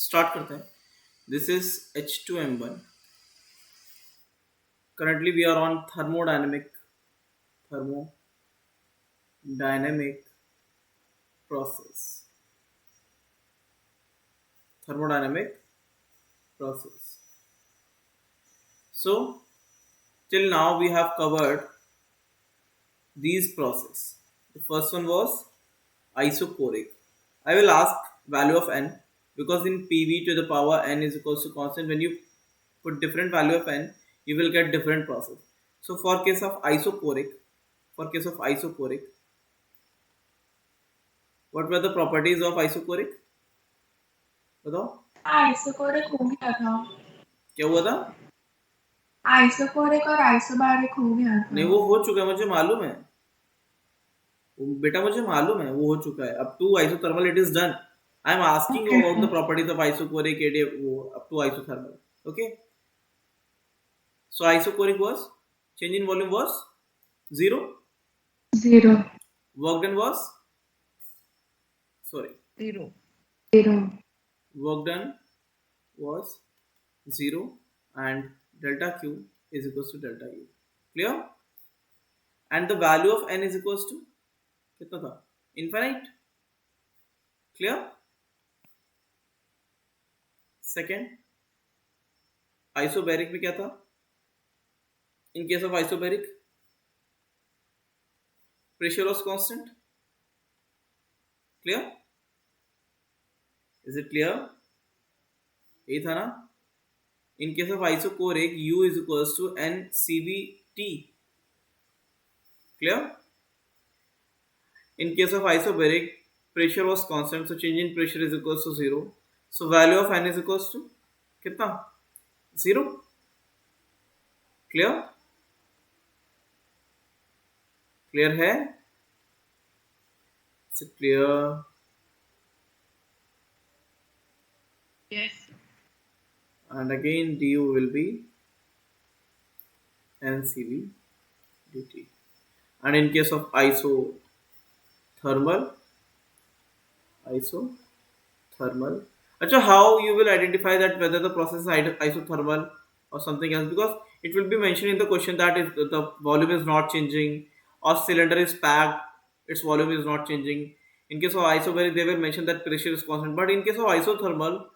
Start करते हैं. This is H2M1. Currently we are on thermodynamic process. Thermodynamic process. So till now we have covered these process. The first one was isochoric. I will ask value of n because in PV to the power n is equals to constant. When you put different value of n, you will get different process. So for case of isochoric, what were the properties of isochoric? बताओ. Isochoric हो गया था. क्या हुआ था? Isochoric और isobaric हो गया था. नहीं, वो हो चुका है, मुझे मालूम है. बेटा मुझे मालूम है वो हो चुका है. अब to isothermal it is done. I am asking you Okay. About the properties of isochoric एडे वो up to isothermal. Okay. So isochoric was change in volume was 0. 0. Work done was sorry. 0. 0. Work done was 0 and delta Q is equals to delta U. Clear? And the value of n is equals to कितना था? Infinite. Clear? Second, isobaric में क्या था? In case of isobaric, pressure was constant. Clear? Is it clear? यही था ना? In case of isochoric, U is equals to NCVT. Clear? In case of isobaric, pressure was constant, so change in pressure is equals to 0. So value of n is equals to कितना? 0. Clear? Clear है? Is it clear? Yes. And again du will be NCV dt. And in case of isothermal, अच्छा, how you will identify that whether the process is isothermal or something else? Because it will be mentioned in the question that if the volume is not changing or cylinder is packed, its volume is not changing. In case of isobaric, they will mention that pressure is constant. But in case of isothermal,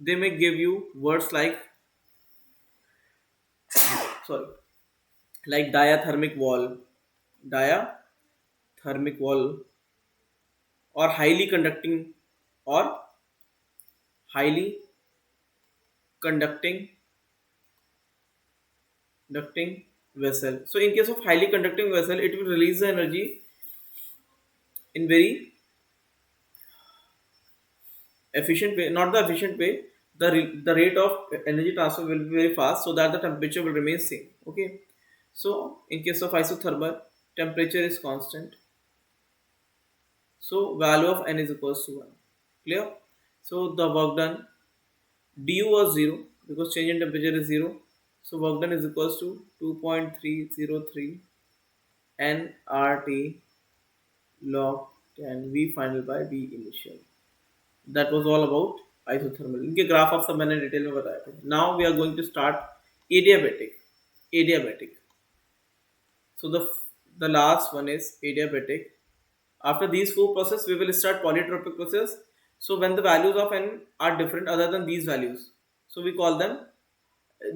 they may give you words like sorry, like diathermic wall, or or highly conducting conducting vessel. So in case of highly conducting vessel, it will release the energy in very efficient way, not the efficient way. The rate of energy transfer will be very fast, so that the temperature will remain same. Okay. So in case of isothermal, temperature is constant. So value of n is equals to 1. Clear? So the work done du was 0 because change in temperature is 0. So work done is equals to 2.303 nRT log 10 V final by V initial. That was all about isothermal. इनके graph आप सब मैंने detail में बताया था. Now we are going to start adiabatic. So the last one is adiabatic. After these four processes, we will start polytropic process. So when the values of n are different other than these values, so we call them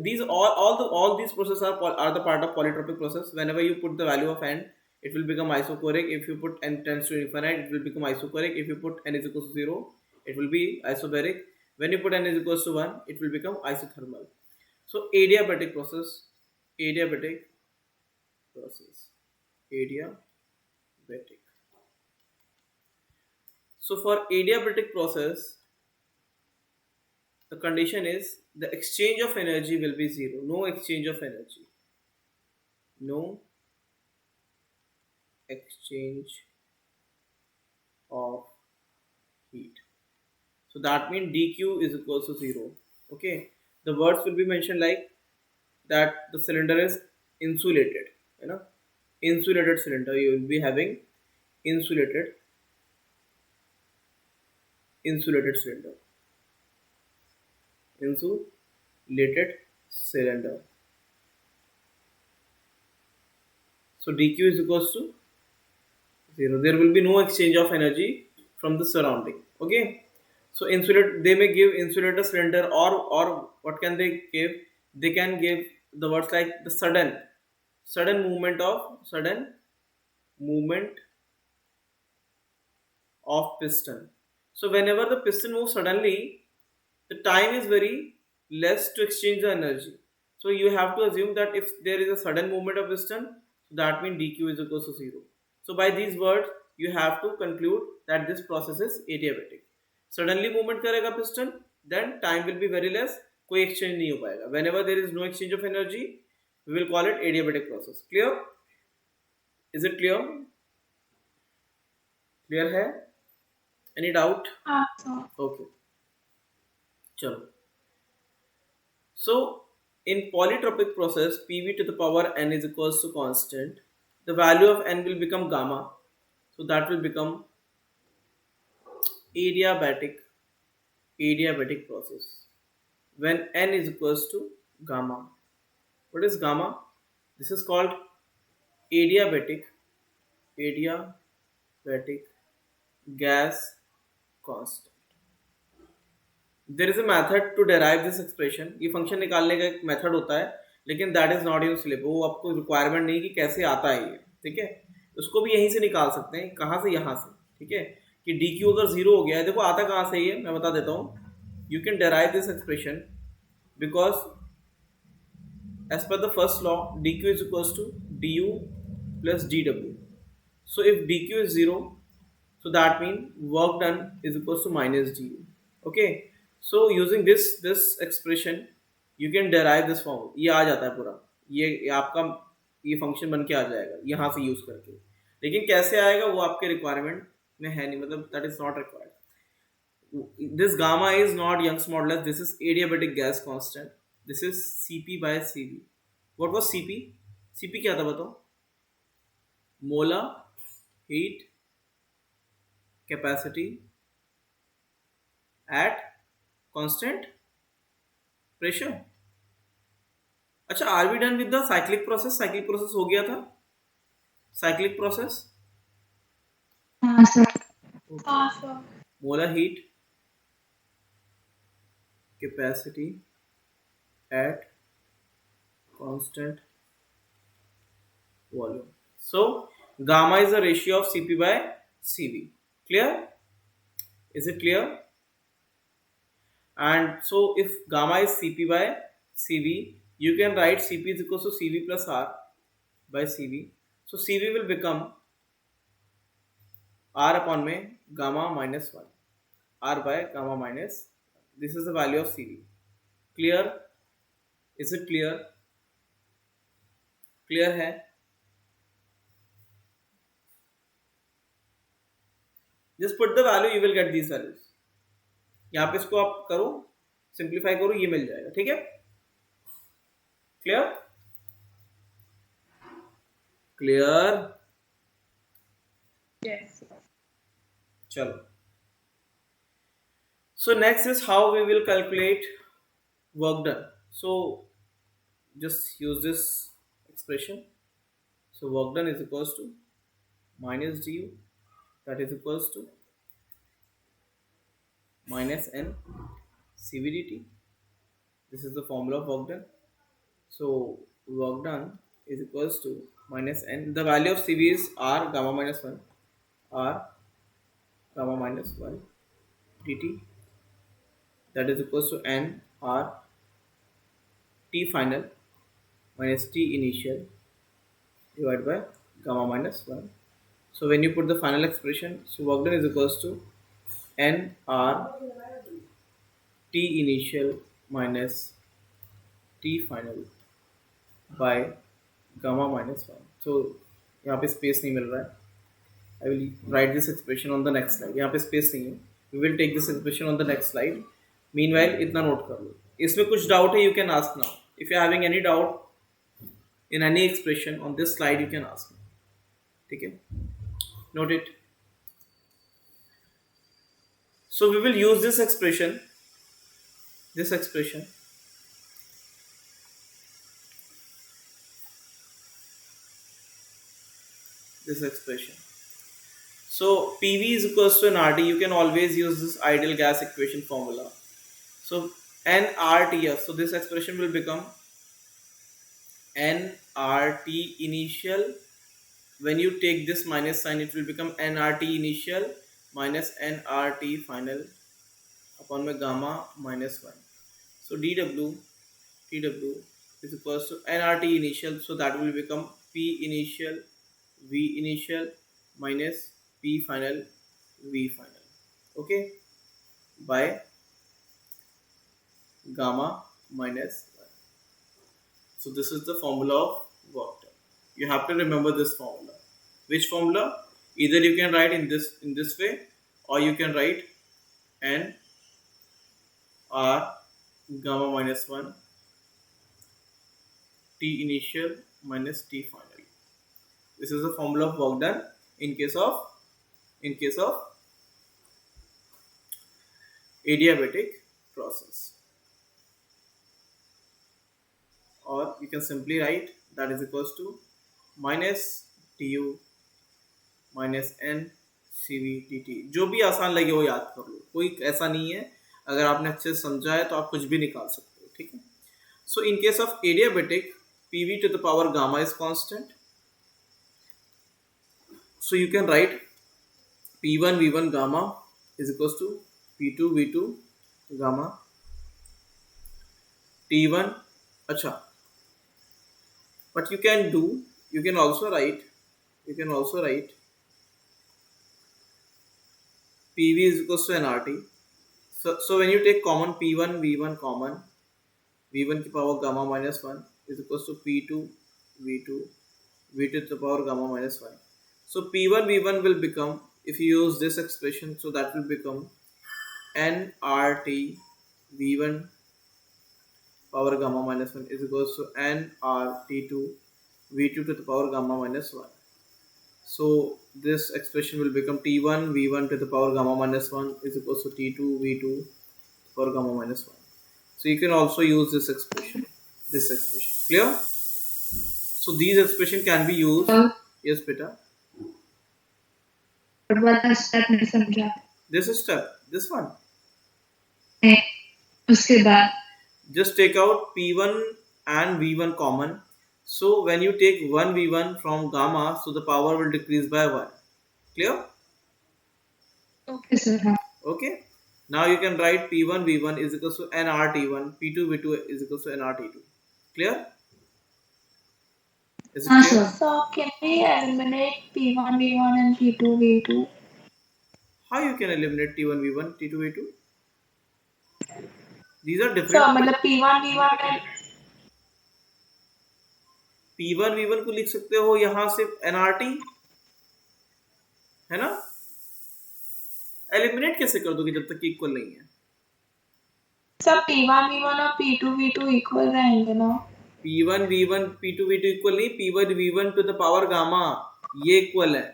these all these processes are the part of polytropic process. Whenever you put the value of n, it will become isochoric. If you put n tends to infinite, it will become isochoric. If you put n is equals to 0, it will be isobaric. When you put n is equals to 1, it will become isothermal. So adiabatic process, adiabatic process, adiabatic. So for adiabatic process, the condition is the exchange of energy will be 0. No exchange of energy. No exchange of heat. So that means dq is equals to 0. Okay. The words will be mentioned like that the cylinder is insulated. You know, insulated cylinder. You will be having insulated cylinder. insulated cylinder. So dq is equals to 0. There will be no exchange of energy from the surrounding. Okay. So insulate, they may give insulator cylinder, or what can they give? They can give the words like the sudden movement of piston. So whenever the piston moves suddenly, the time is very less to exchange the energy. So you have to assume that if there is a sudden movement of piston, that means dq is equals to 0. So by these words, you have to conclude that this process is adiabatic. Suddenly movement करेगा piston, then time will be very less. कोई exchange नहीं हो पाएगा. Whenever there is no exchange of energy, we will call it adiabatic process. Clear? Is it clear? Clear है? Any doubt? हाँ sir. Okay. चलो. So in polytropic process, PV to the power n is equals to constant. The value of n will become gamma. So that will become adiabatic adiabatic process when n is equals to gamma. What is gamma? This is called adiabatic adiabatic gas constant. There is a method to derive this expression. ये function निकालने का एक method होता है, लेकिन that is not in syllabus. वो आपको requirement नहीं कि कैसे आता है ये. ठीक है, उसको भी यहीं से निकाल सकते हैं. कहाँ से? यहाँ से. ठीक है, कि डी क्यू अगर जीरो हो गया है, देखो आता कहाँ से ये मैं बता देता हूँ. You can derive this expression because as per the first law, dq is equals to du plus dw. So if dq is 0, so that means work done is equals to minus du. Okay, so using this expression you can derive this form. ये आ जाता है पूरा, ये आपका ये function बन के आ जाएगा यहाँ से यूज करके. लेकिन कैसे आएगा वो आपके रिक्वायरमेंट में है नहीं, मतलब that is not required. This gamma is not Young's modulus. This is adiabatic gas constant. This is Cp by Cv. What was Cp? Cp क्या था बताओ? Molar heat capacity at constant pressure. अच्छा, are we done with the cyclic process? Cyclic process हो गया था. Cyclic process हाँ sir. हाँ sir. Molar heat capacity at constant volume. So gamma is the ratio of Cp by Cv. Clear? Is it clear? And so if gamma is Cp by Cv, you can write Cp is equals to Cv plus R by Cv. So Cv will become R upon में gamma minus 1. R by gamma minus 1. This is the value of Cv. Clear? Is it clear? Clear है? Just put the value, you will get these values. यहाँ पे इसको आप करो, simplify करो, ये मिल जाएगा. ठीक है? क्लियर? क्लियर? Yes. चलो. So next is how we will calculate work done. So just use this expression. So work done is equals to minus du, that is equals to minus n Cv dt. This is the formula of work done. So work done is equals to minus n. The value of Cv is R gamma minus 1. R gamma minus 1 dt, that is equals to n R T final minus T initial divided by gamma minus 1. So when you put the final expression, so work done is equals to n R T initial minus T final by gamma minus 1. So यहाँ पे space नहीं मिल रहा है. I will write this expression on the next slide. यहाँ पे space नहीं है. We will take this expression on the next slide. Meanwhile इतना नोट कर लो. इसमें कुछ डाउट है, you can ask now. If you are having any doubt in any expression on this slide, you can ask me. ठीक है? Note it. So we will use this expression this expression, this expression. So PV is equals to nRT. You can always use this ideal gas equation formula. So nRTF. So this expression will become nRT initial. When you take this minus sign, it will become nRT initial minus nRT final upon my gamma minus 1. So dW TW is equals to nRT initial. So that will become P initial V initial minus P final V final. Okay, by gamma minus 1. So this is the formula of work done. You have to remember this formula. Which formula? Either you can write in this way, or you can write n r gamma minus 1 t initial minus t final. This is the formula of work done in case of adiabatic process. Or you can simply write that is equals to minus du minus N C V T T. जो भी आसान लगे वो याद कर लो, कोई ऐसा नहीं है. अगर आपने अच्छे से समझा है तो आप कुछ भी निकाल सकते हो. ठीक है. So in case of adiabatic P V to the power gamma is constant. So you can write P one V one gamma is equals to P two V two gamma T one. अच्छा, but you can also write PV is equals to nRT. So when you take common P1 V1 common, V1 की power gamma minus 1 is equals to P2 V2 V2 to the power gamma minus 1. So P1 V1 will become, if you use this expression, so that will become nRT V1 power gamma minus 1 is equals to nRT2 V2 to the power gamma minus 1. So this expression will become T1 V1 to the power gamma minus 1 is equals to T2 V2 to the power gamma minus 1. So you can also use this expression. Clear? So these expression can be used. Yes, beta. What was the step नहीं समझा. This is step. This one. उसके बाद Just take out P1 and V1 common. So when you take 1 V1 from gamma, so the power will decrease by 1. Clear? Okay, sir. Okay. Now you can write P1 V1 is equals to nRT1, P2 V2 is equals to nRT2. Clear? Is it clear? Sir. So can we eliminate P1 V1 and P2 V2? How you can eliminate T1 V1, T2 V2? These are different. So मतलब P1 V1 and P1 V1 को लिख सकते हो यहाँ से nRT, है ना. Eliminate कैसे कर दोगे जब तक इक्वल नहीं है. सब P1 V1 और P2 V2 इक्वल रहेंगे ना. P1 V1 P2 V2 equal नहीं, P1 V1 to the power gamma ये इक्वल है.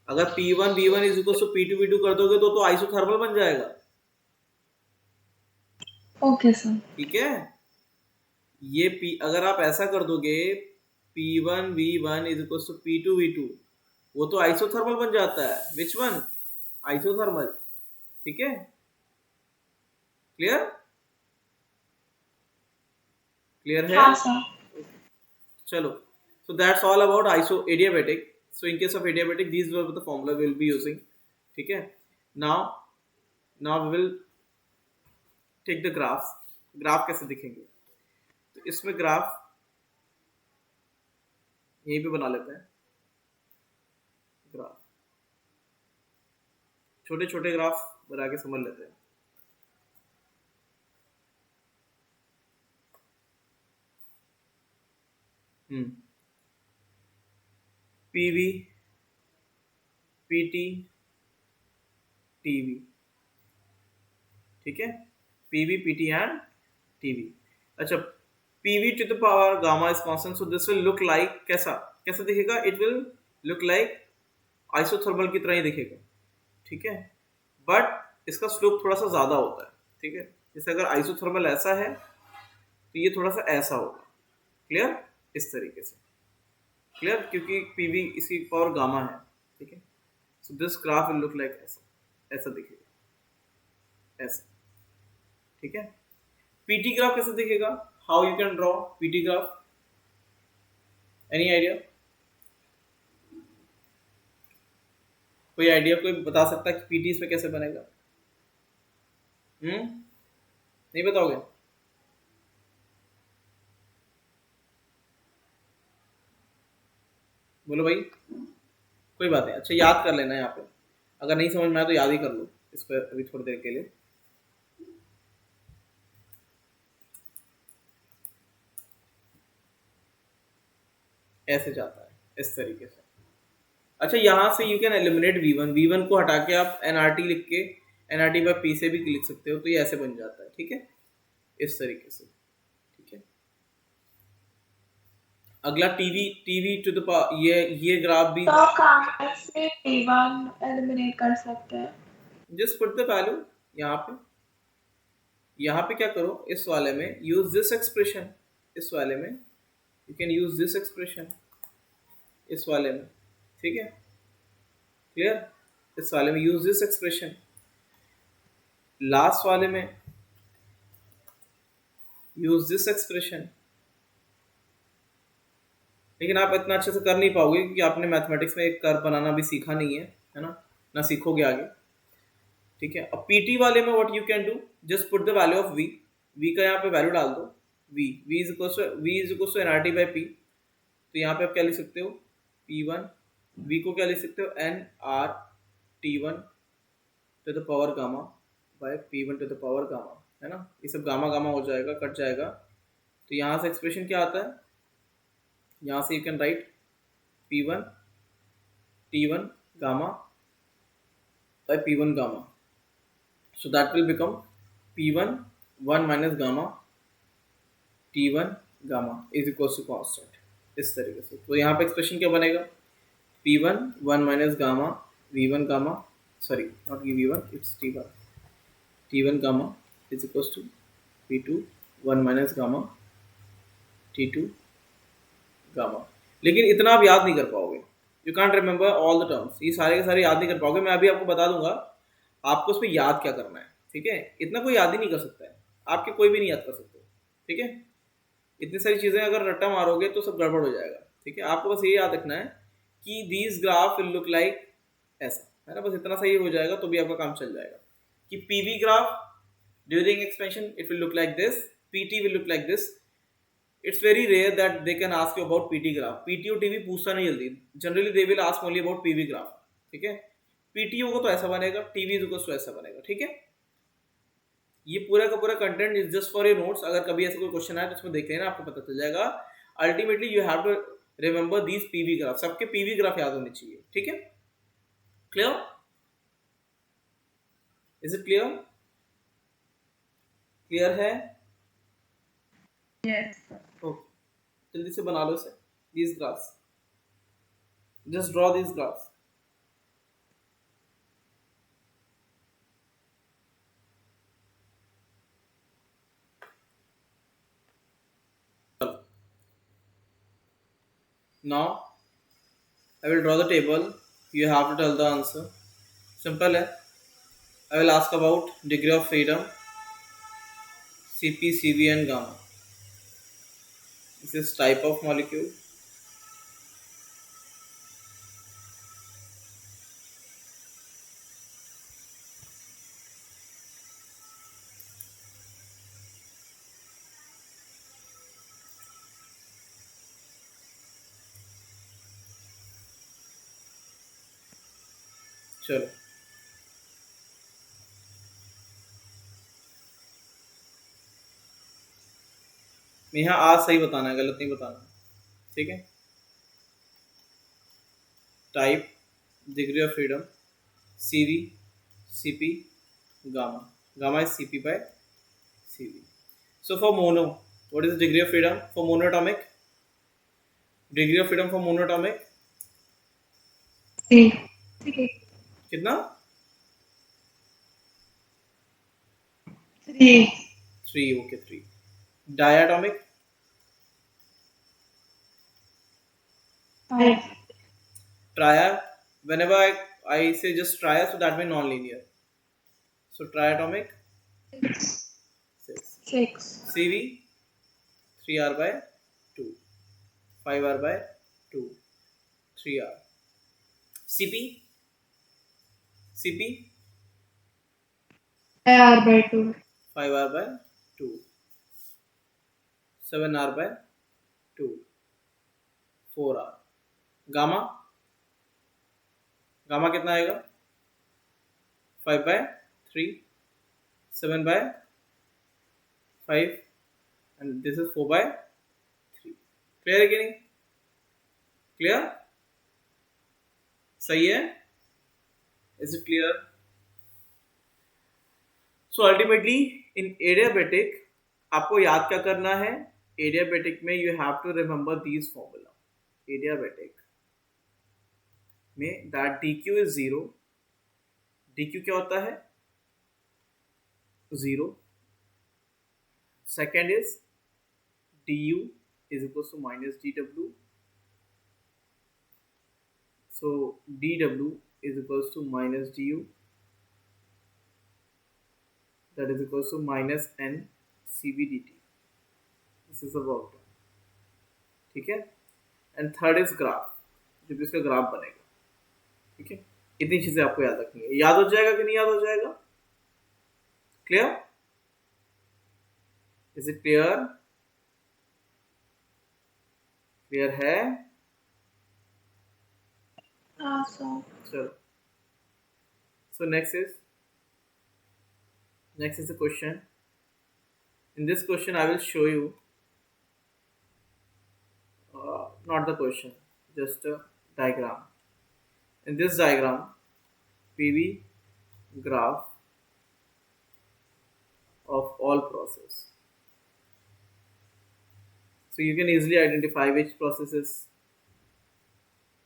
अगर P1 V1 is equal to P2 V2 कर दोगे तो आइसोथर्मल बन जाएगा. Okay sir. ठीक है. ये P अगर आप ऐसा कर दोगे P1 V1 is equal to P2 V2, वो तो आइसोथर्मल बन जाता है. Which one? आइसोथर्मल. ठीक है. क्लियर है. हाँ सर. चलो. So that's all about adiabatic. So in case of adiabatic, these were the formula we will be using. ठीक है. Now we will take the graphs. Graph कैसे दिखेंगे? तो इसमें ग्राफ यहीं पे बना लेते हैं. ग्राफ छोटे छोटे ग्राफ बना के समझ लेते हैं. PV PT TV. ठीक है. PV PT and TV. अच्छा, PV to the power gamma is constant, so this will look like कैसा दिखेगा? It will look like isothermal की तरह ही दिखेगा. ठीक है. बट इसका स्लोप थोड़ा सा ज्यादा होता है. ठीक है. जैसे अगर आइसोथर्मल ऐसा है तो ये थोड़ा सा ऐसा होगा। क्लियर? इस तरीके से। क्लियर? क्योंकि पीवी इसकी पावर गामा है। ठीक है, so this graph will look like ऐसा, ऐसा दिखेगा, ऐसा। ठीक है, पीटी ग्राफ कैसे दिखेगा? How you can draw PT graph? Any idea? कोई आइडिया कोई बता सकता है कि पीटी इसमें कैसे बनेगा? नहीं बताओगे? बोलो भाई। कोई बात नहीं, अच्छा याद कर लेना यहाँ पे, अगर नहीं समझ में आया तो याद ही कर लो इस पर अभी थोड़ी देर के लिए। ऐसे जाता है इस तरीके से। अच्छा, यहाँ से you can eliminate V one को हटा के आप एनआरटी लिख के एनआरटी बाय पी से भी लिख सकते हो, तो ये ऐसे बन जाता है। ठीक है, इस तरीके से। ठीक है, अगला टीवी टीवी टू द ये ग्राफ भी। तो कहाँ से T1 एलिमिनेट कर सकते हैं? जस्ट पुट द वैल्यू यहाँ पे। यहाँ पे क्या करो, इस वाले में यूज दिस एक्सप्रेशन, इस वाले में you can use this expression, इस वाले में। ठीक है, क्लियर? इस वाले में यूज दिस एक्सप्रेशन, लास्ट वाले में यूज दिस एक्सप्रेशन। लेकिन आप इतना अच्छे से कर नहीं पाओगे क्योंकि आपने मैथमेटिक्स में एक कर्व बनाना भी सीखा नहीं है ना, ना सीखोगे आगे। ठीक है, अब पीटी वाले में what you can do, just put the value of V का यहाँ पे वैल्यू डाल दो। V is equal to N R T by P. तो यहाँ पे आप क्या लिख सकते हो, P1, V को क्या लिख सकते हो, N R T1 to the power gamma by P1 to the power gamma, है ना। ये सब गामा गामा हो जाएगा, कट जाएगा। तो यहाँ से एक्सप्रेशन क्या आता है, यहाँ से you can write P1 T1 gamma by P1 gamma, so that will become P1 1 minus gamma T1 gamma is equal to constant, इस तरीके से। तो यहाँ पे एक्सप्रेशन क्या बनेगा, P1 1 minus gamma V1 gamma, sorry not V1, it's T1 gamma is equals to P2 1 minus gamma T2 gamma। लेकिन इतना आप याद नहीं कर पाओगे, you can't remember all the terms, ये सारे के सारे याद नहीं कर पाओगे। मैं अभी आपको बता दूंगा आपको उस पर याद क्या करना है। ठीक है, इतना कोई याद ही नहीं कर सकता है, आपके कोई भी नहीं याद कर सकते। ठीक है, इतनी सारी चीज़ें अगर रट्टा मारोगे तो सब गड़बड़ हो जाएगा। ठीक है, आपको बस ये याद रखना है कि these graph will look like ऐसा, है ना, बस इतना सही हो जाएगा तो भी आपका काम चल जाएगा। कि PV graph during expansion it will look like this, PT will look like this. It's very rare that they can ask you about PT graph. PT और टीवी पूछता नहीं जल्दी, generally they will ask only about PV graph. ठीक है, PT होगा तो ऐसा बनेगा, टीवी होगा तो ऐसा बनेगा। ठीक है, ये पूरा का पूरा content is just for your notes. अगर कभी ऐसा कोई क्वेश्चन आए तो उसमें देख लेना, आपको पता चल जाएगा। Ultimately you have to remember these PV graph, सबके पीवी ग्राफ याद होने चाहिए। ठीक है, clear? Is it clear? Clear है? Yes. ओके, जल्दी से बना लो इसे, these graphs, just draw these graphs. Now I will draw the table, you have to tell the answer. Simple है। I will ask about degree of freedom, Cp, Cv and gamma. This is type of molecule, चलो यहाँ आज सही बताना है, गलत नहीं बताना है। ठीक है, type, degree of freedom, Cv, Cp, gamma. Gamma is Cp by Cv. So for mono, what is the degree of freedom for monoatomic? Degree of freedom for monoatomic C. कितना? 3. 3. Okay, 3. Diatomic. 5. Tria. Whenever I say just tria, so that means non-linear. So triatomic 6. 6. CV 3R by 2. 5R by 2. 3R. CP. CP 5R by 2. 5R by 2. 7R by 2. 4R. Gamma. Gamma कितना आएगा? 5 by 3. 7 by 5. And this is 4 by 3. Clear है कि नहीं? Clear? सही है? Is it clear? So ultimately in adiabatic आपको याद क्या करना है? Adiabatic में you have to remember these formula. Adiabatic में that dq is 0. dq क्या होता है? 0. Second is du is equals to minus dw. So dw is equals to minus du, that is equals to minus n cv dt. This is the work done. ठीक है? And third is graph, जो भी इसका graph बनेगा. ठीक है, इतनी चीजें आपको याद रखनी है. याद हो जाएगा कि नहीं याद हो जाएगा? Clear? Is it clear? Clear है? चलो. So next is the question. In this question I will show you not the question, just a diagram. In this diagram, PV graph of all process. So you can easily identify which process is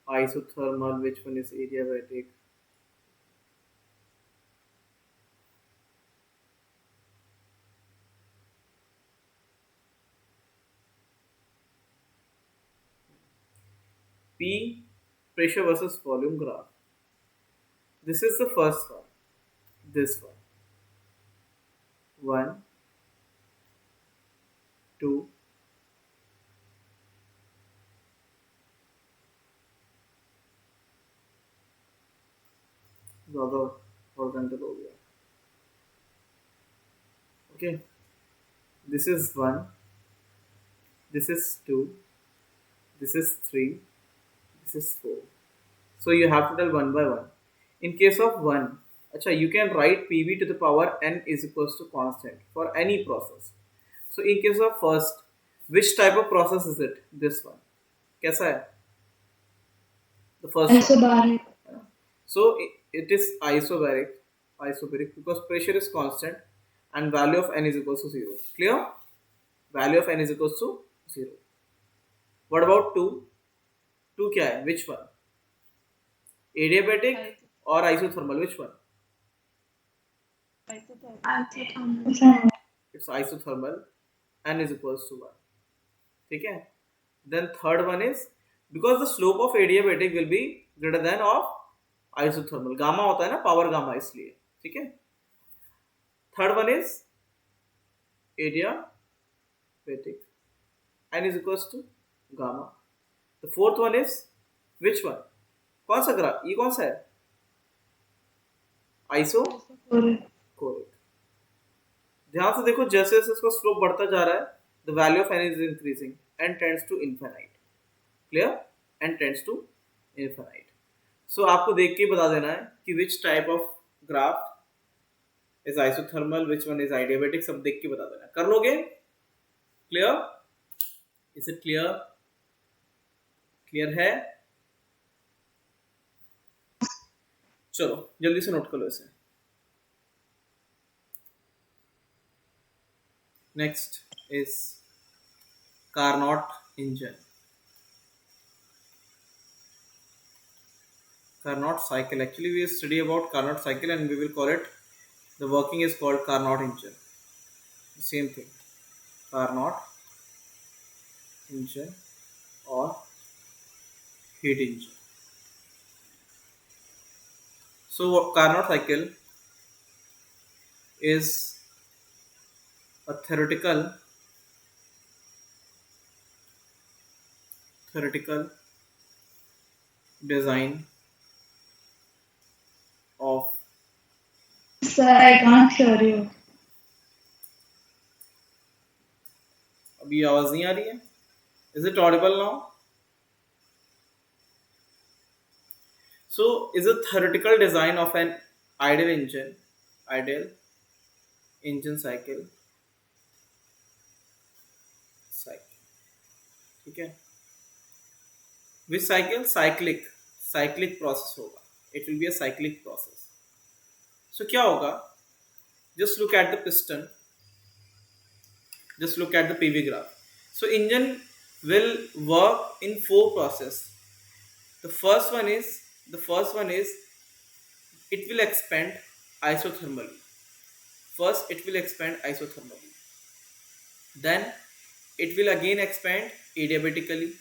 isothermal, which one is adiabatic. P, pressure versus volume graph. This is the first one. This one. 1, 2, 'ज़्यादा horizontal हो गया. Okay. This is 1. This is 2. This is 3. This is 4. So you have to tell one by one. In case of 1, अच्छा, you can write PV to the power n is equals to constant for any process. So in case of first, which type of process is it? This one. कैसा है? The first one. Isobaric. So it is isobaric because pressure is constant and value of n is equals to 0. Clear? Value of n is equals to 0. What about 2? 2 क्या है? Which one? Adiabatic or isothermal? Which one? Isothermal. It's isothermal. N is equals to 1. ठीक है? Then third one is because the slope of adiabatic will be greater than of isothermal. Gamma होता है ना, power gamma, इसलिए. ठीक है? Third one is adiabatic. N is equals to gamma. The fourth one is which one? कौन सा graph? ये कौन सा है? आइसोकोरिक. ध्यान से देखो, जैसे जैसे इसका स्लोप बढ़ता जा रहा है, the value of n is increasing and tends to infinite. Clear? And tends to infinite. So आपको देख के बता देना है कि which type of graph is isothermal, which one is adiabatic, सब देख के बता देना है. कर लोगे? Clear? Is it clear? Clear है? चलो जल्दी से नोट कर लो इसे. Next is Carnot engine. Carnot cycle. Actually, we study about Carnot cycle and we will call it, the working is called Carnot engine. Same thing. Carnot engine or heat engine. So Carnot cycle is a theoretical design of. Sir, I can't hear you. अभी आवाज नहीं आ रही है? Is it audible now? So is a theoretical design of an ideal engine cycle. ठीक है? Which cycle? Cyclic process होगा. It will be a cyclic process. So क्या होगा? Just look at the piston. Just look at the PV graph. So engine will work in 4 process. The first one is it will expand isothermally. First it will expand isothermally. Then it will again expand adiabatically.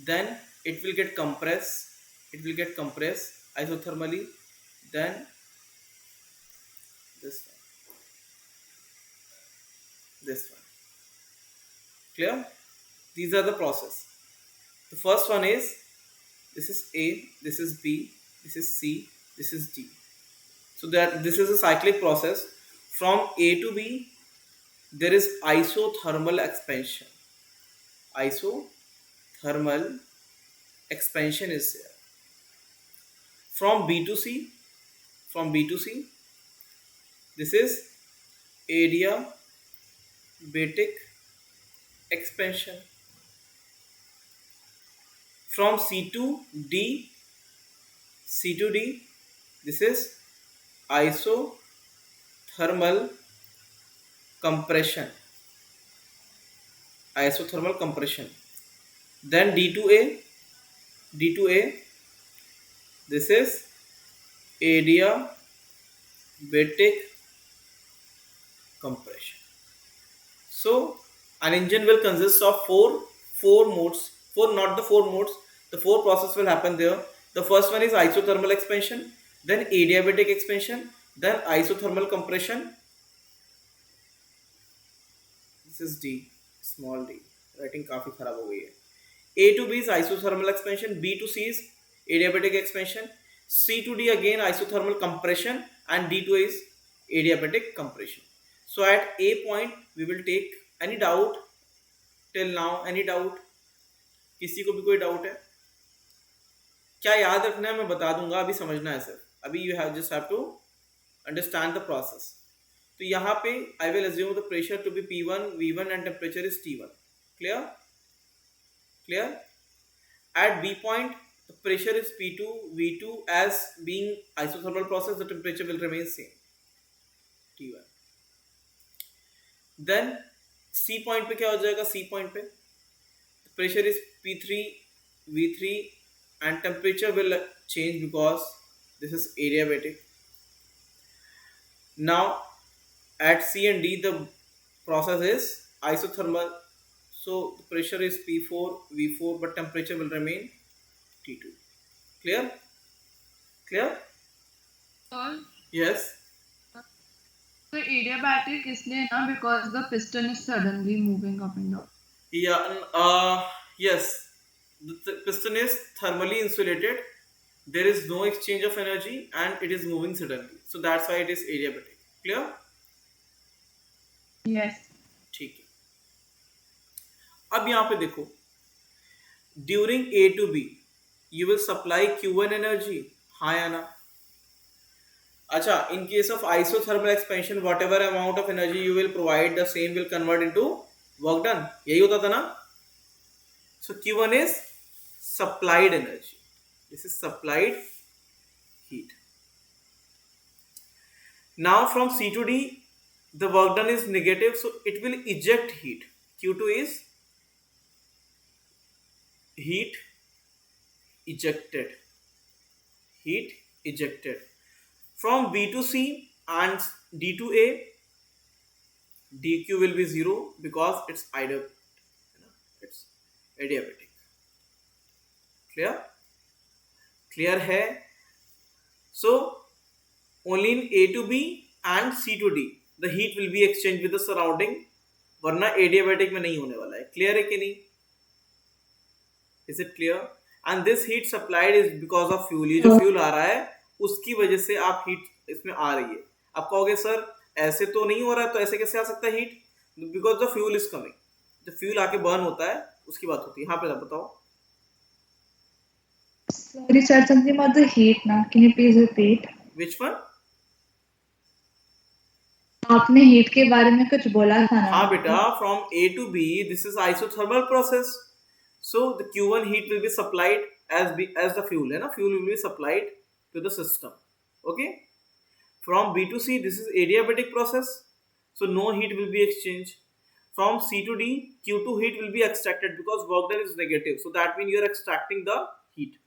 Then it will get compressed. Isothermally. Then this one. Clear? These are the process. The first one is, this is A, this is B, this is C, this is D. So that this is a cyclic process. From A to B, there is isothermal expansion. Isothermal expansion is there. From B to C, this is adiabatic expansion. From C to D, this is isothermal compression. Then D to A, this is adiabatic compression. So an engine will consist of four modes. Not the four modes. The four process will happen there. The first one is isothermal expansion, then adiabatic expansion, then isothermal compression. This is D, small d. Writing काफी खराब हो गई है. A to B is isothermal expansion, B to C is adiabatic expansion, C to D again isothermal compression, and D to A is adiabatic compression. So at A point we will take any doubt till now. Any doubt? किसी को भी कोई doubt है? क्या याद रखना है मैं बता दूंगा, अभी समझना है सिर्फ. अभी you have just have to understand the process. तो यहाँ पे I will assume the pressure to be P1, V1 and temperature is T1. Clear? At B point the pressure is P2, V2. As being isothermal process, the temperature will remain same, T1. Then C point पे क्या हो जाएगा? C point पे pressure is P3, V3 and temperature will change because this is adiabatic. Now at C and D the process is isothermal, so the pressure is P4, V4 but temperature will remain T2. Clear? Yes. So adiabatic इसलिए ना because the piston is suddenly moving up and down. Yes, the piston is thermally insulated. There is no exchange of energy and it is moving suddenly, so that's why it is adiabatic. Clear? Yes. ठीक है. अब यहाँ पे देखो, during A to B you will supply Q1 energy, हाँ या ना? अच्छा, in case of isothermal expansion whatever amount of energy you will provide, the same will convert into work done. यही होता था ना? So Q1 is supplied energy. This is supplied heat. Now from C to D the work done is negative, so it will eject heat. Q2 is heat ejected. From B to C and D to A, dq will be 0 because it's it's adiabatic. Clear? Clear है? So only in A to B and C to D the heat will be exchanged with the surrounding, वरना adiabatic में नहीं होने वाला है. Clear है कि नहीं? Is it clear? And this heat supplied is because of fuel. ये जो फ्यूल आ रहा है उसकी वजह से आप हीट इसमें आ रही है. आप कहोगे सर ऐसे तो नहीं हो रहा है, तो ऐसे कैसे आ सकता है heat? Because the fuel is coming. जब फ्यूल आके बर्न होता है उसकी बात होती है. यहाँ पे आप बताओ. Sorry, sir, something about the heat now. Can you please repeat? Which one? आपने हीट के बारे में कुछ बोला था ना? हाँ बेटा, from A to B this is isothermal process. So the Q1 heat will be supplied as the fuel है ना, fuel will be supplied to the system. Okay. From B to C this is adiabatic process. So no heat will be exchanged. From C to D Q2 heat will be extracted because work done is negative. So that means you are extracting the heat.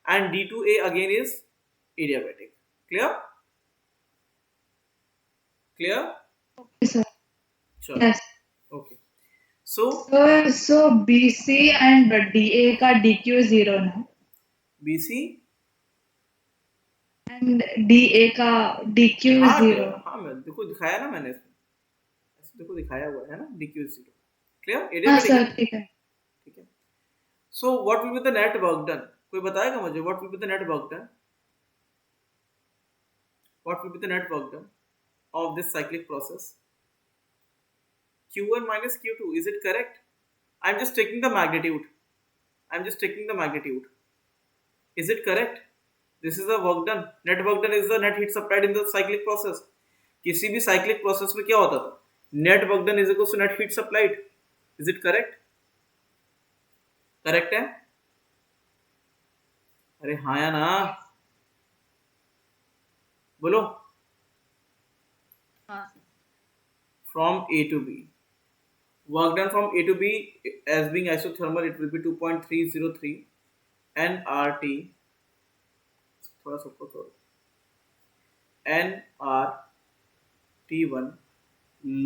And D to A again is adiabatic. Clear? Clear? Okay, sir. Sure. Yes. Okay. So So BC and DA का DQ 0 ना, BC and DA का DQ हाँ 0. हाँ मैं देखो दिखाया ना मैंने इसमें, ऐसे देखो दिखाया हुआ है ना DQ is 0. Clear? हाँ adiabatic है. सर, ठीक है. ठीक है. So what will be the net work done? कोई बताएगा मुझे what will be the net work done? What will be the net work done of this cyclic process? Q1 minus Q2. Is it correct? I'm just taking the magnitude. I'm just taking the magnitude. Is it correct? This is the work done. Net work done is the net heat supplied in the cyclic process. किसी भी cyclic process में क्या होता था? Net work done is equal to net heat supplied. Is it correct? Correct है? अरे हाँ या ना? बोलो. हाँ. From A to B. Work done from A to B as being isothermal, it will be 2.303 nRT. थोड़ा सा ऊपर करो. nRT1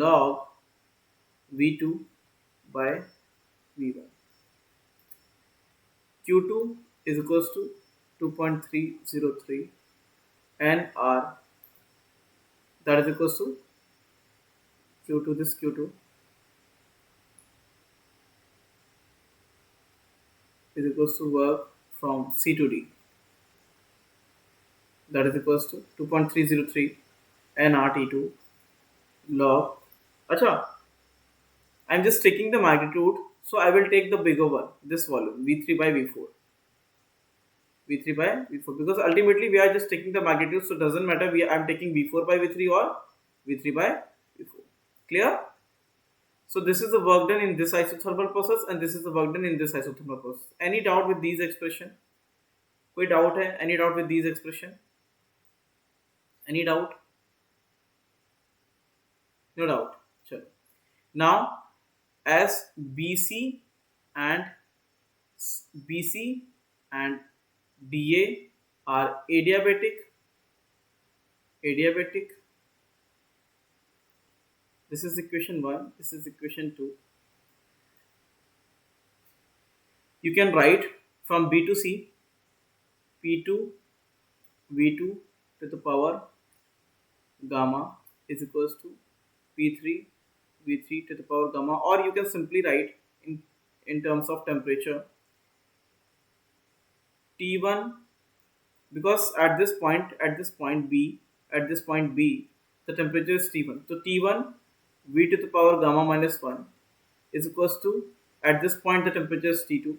log V2 by V1. Q2 is equals to 2.303 nR, that is equals to Q2, this Q2 is equals to work from C to D, that is equals to 2.303 nRT2 log. Acha, I'm just taking the magnitude, so I will take the bigger one, this volume V3 by V4. V3 by V4, because ultimately we are just taking the magnitude, so it doesn't matter I'm taking V4 by V3 or V3 by V4. Clear? So this is the work done in this isothermal process and this is the work done in this isothermal process. Any doubt with these expression? कोई doubt है? Any doubt with these expression? Any doubt? No doubt. चलो. Now as BC and DA are adiabatic. This is equation 1, this is equation 2. You can write from B to C, P2 V2 to the power gamma is equals to P3 V3 to the power gamma, or you can simply write in terms of temperature T1, because at this point B the temperature is T1. So T1 V to the power gamma minus 1 is equals to, at this point the temperature is T2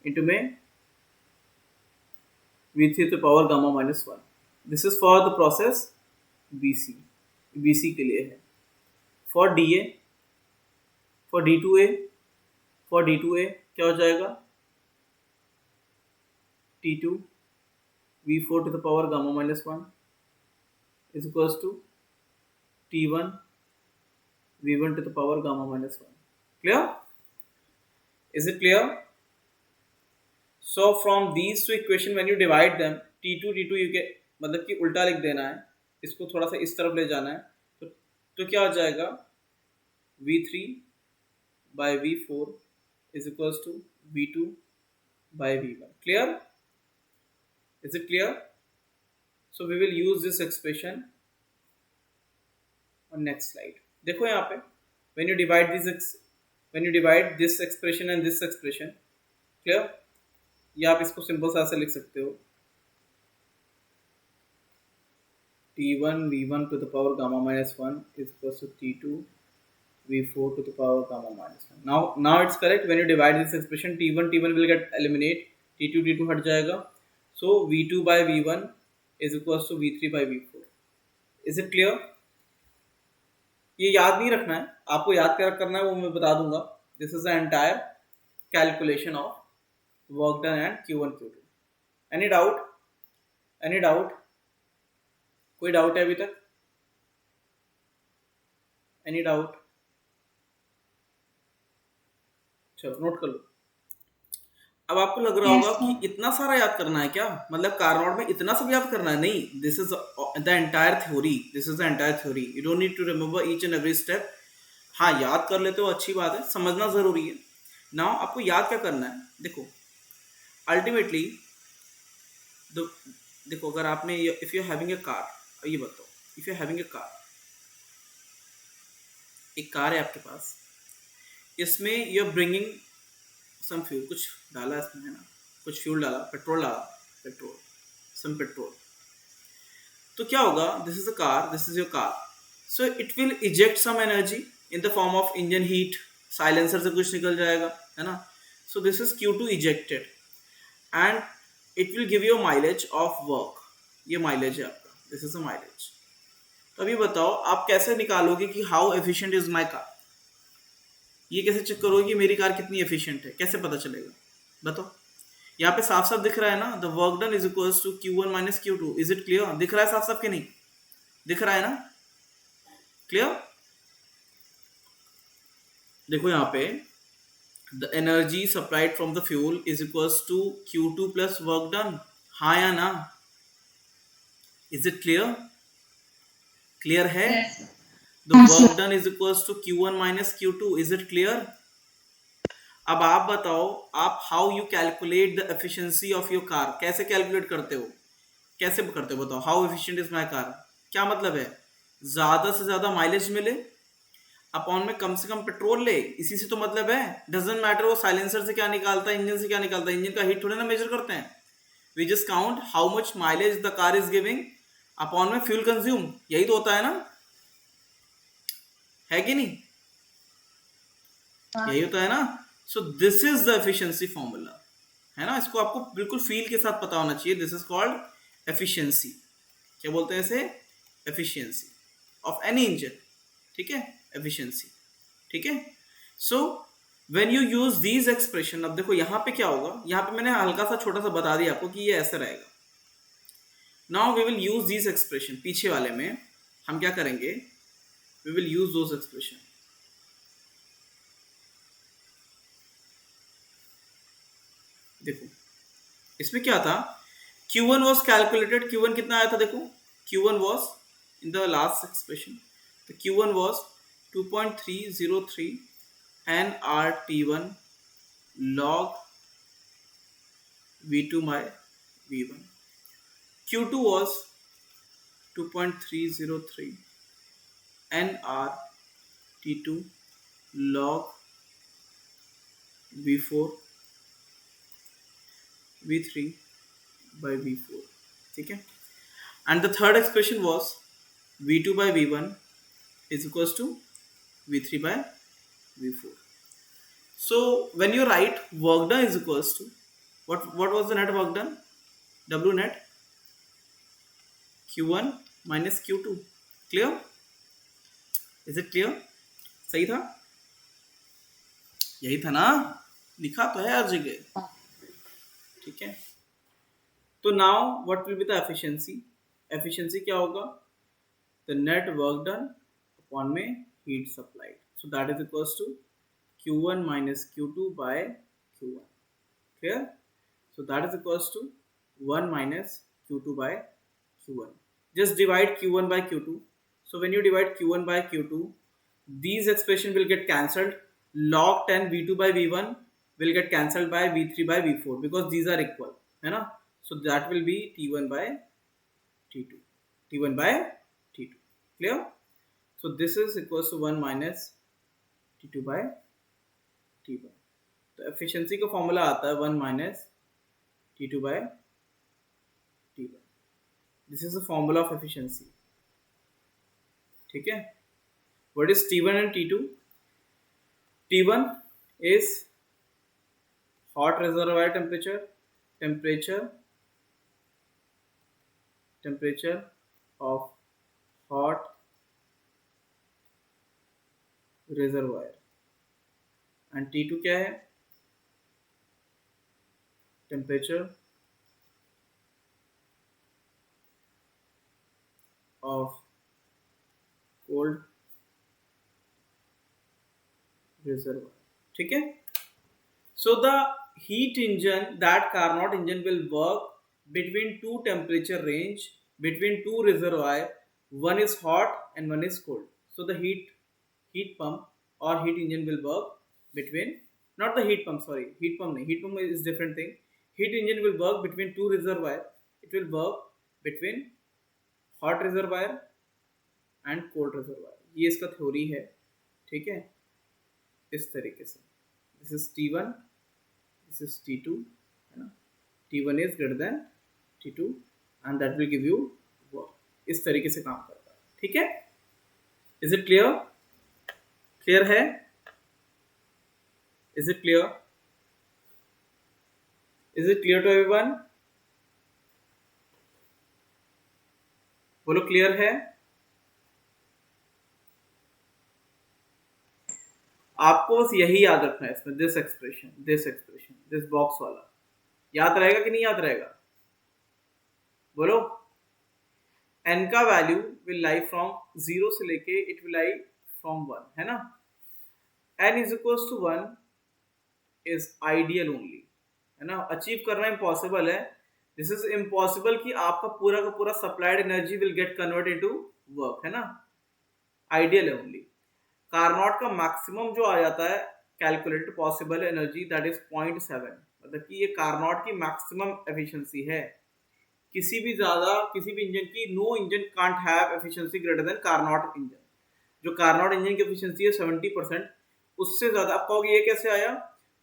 into में V3 to the power gamma minus 1. This is for the process BC के लिए है. For DA, for D2A क्या हो जाएगा? T2 V4 to the power gamma minus 1 is equals to T1 V1 to the power gamma minus 1. Clear? Is it clear? So from these two equation when you divide them, T2 you get, मतलब कि उल्टा लिख देना है, इसको थोड़ा सा इस तरफ ले जाना है, तो तो क्या हो जाएगा, V3 by V4 is equals to V2 by V1. Clear? Is it clear? So we will use this expression on next slide. देखो यहाँ पे when you divide this expression and this expression, clear? या आप इसको simple सा ऐसे लिख सकते हो, T1 V1 to the power gamma minus 1 is equals to T2 V4 to the power gamma minus 1. Now it's correct. When you divide this expression, T1 will get eliminate, T2 हट जाएगा. So V2 by V1 is equals to V3 by V4. Is it clear? ये याद नहीं रखना है, आपको याद क्या करना है वो मैं बता दूंगा. This is the entire calculation of work done and Q1 Q2. Any doubt? Any doubt? कोई डाउट है अभी तक? Any doubt? चलो नोट कर लो. अब आपको लग रहा होगा कि इतना सारा याद करना है क्या, मतलब कारनोट में इतना सब याद करना है? नहीं, this is the entire theory. This is the entire theory. You don't need to remember each and every step. हाँ, याद कर लेते हो अच्छी बात है, समझना जरूरी है. नाउ आपको याद क्या करना है, देखो अल्टीमेटली देखो अगर आपने if you having a car, ये बताओ, if you having a car, एक कार है आपके पास, इसमें you are bringing some fuel, कुछ डाला इसमें है ना, कुछ फ्यूल डाला, पेट्रोल डाला, सम पेट्रोल. तो क्या होगा, this is a car, this is your car. So it will eject some energy in the form of engine heat, silencer से कुछ निकल जाएगा, है ना. So this is Q2 ejected and it will give you mileage of work. ये mileage है आपका, this is a mileage. तो अभी बताओ आप कैसे निकालोगे कि how efficient is my car. ये कैसे चेक करोगे कि मेरी कार कितनी एफिशिएंट है, कैसे पता चलेगा बताओ. यहाँ पे साफ साफ दिख रहा है ना, the work done is equals to Q1 minus Q2. Is it clear? दिख रहा है साफ साफ कि नहीं दिख रहा है ना? क्लियर? देखो यहाँ पे the energy supplied from the fuel is equals to Q2 plus work done. हाँ या ना? Is it clear? क्लियर है? The work done is equals to Q1 minus Q2. Is it clear? अब आप बताओ, आप how you calculate the efficiency of your car, कैसे calculate करते हो, कैसे करते हो बताओ. How efficient is my car, क्या मतलब है? ज्यादा से ज्यादा माइलेज मिले अपॉन में कम से कम पेट्रोल ले, इसी से तो मतलब है. डजेंट मैटर वो साइलेंसर से क्या निकालता है, इंजन से क्या निकालता है, इंजन का हीट थोड़े ना मेजर करते हैं. We just count how much mileage the car is giving upon में फ्यूल कंज्यूम. यही तो होता है ना, है कि नहीं? यही होता है ना. So this is the efficiency formula, है ना. इसको आपको बिल्कुल फील के साथ पता होना चाहिए. This is called efficiency. क्या बोलते हैं इसे? Efficiency of any engine. ठीक है, एफिशिएंसी. ठीक है. So when you use these expression, अब देखो यहाँ पे क्या होगा, यहाँ पे मैंने हल्का सा छोटा सा बता दिया आपको कि ये ऐसे रहेगा. Now we will use these expression. पीछे वाले में हम क्या करेंगे, we will use those expression. देखो इसमें क्या था, Q1 was calculated. Q1 कितना आया था देखो, Q1 was in the last expression, the Q1 was 2.303 nRT1 log V2 by V1. Q2 was 2.303 nRT2 log V4 V3 by V4. ठीक है. And the third expression was V2 by V1 is equals to V3 by V4. So when you write work done is equals to what was the net work done? W net Q1 minus Q2. Clear? Is it clear? सही था? यही था ना, लिखा तो है हर जगह. ठीक है. तो now what will be the efficiency. Efficiency क्या होगा, the net work done upon में heat supplied. So that is equals to Q1 minus Q2 by Q1. Clear? So that is equals to 1 minus Q2 by Q1. Just divide Q1 by Q2. So when you divide Q1 by Q2, these expression will get cancelled. Log 10 V2 by V1 will get cancelled by V3 by V4 because these are equal, है ना? So that will be T1 by T2. T1 by T2. Clear? So this is equals to 1 minus T2 by T1. तो efficiency का formula आता है 1 minus T2 by T1. This is the formula of efficiency. ठीक है? What is T1 and T2? T1 is hot reservoir temperature of hot reservoir, and T2 क्या है? Temperature of cold reservoir. ठीक है? So the heat engine, that Carnot engine, will work between two temperature range, between two reservoir. One is hot and one is cold. So the heat pump or heat engine will work between, not the heat pump, sorry, heat pump nahi, heat pump is different thing. Heat engine will work between two reservoir. It will work between hot reservoir and cold reservoir. ये इसका theory है. ठीक है? इस तरीके से. This is T1, this is T2, है ना? T1 is greater than T2 and that will give you work. इस तरीके से काम करता है. ठीक है? Is it clear? Clear है? Is it clear? Is it clear to everyone? बोलो clear है? आपको बस यही याद रखना है इसमें, दिस एक्सप्रेशन, दिस बॉक्स वाला याद रहेगा कि नहीं याद रहेगा? बोलो. n का वैल्यू विल लाई फ्रॉम 0 से लेके इट विल लाई फ्रॉम 1, है ना? n is equals to 1 is ideal only, है ना? अचीव करना इम्पॉसिबल है. दिस इज इम्पॉसिबल कि आपका पूरा का पूरा supplied energy will get convert into work, है ना? आइडियल है ओनली. कार्नोट का मैक्सिमम जो आ जाता है calculated possible energy, that is 0.7. मतलब कि ये कार्नोट की मैक्सिमम एफिशिएंसी है. किसी भी इंजन की, no engine can't have efficiency greater than Carnot engine. जो कार्नोट इंजन की एफिशिएंसी है 70%, उससे ज्यादा. आप कहोगे ये कैसे आया?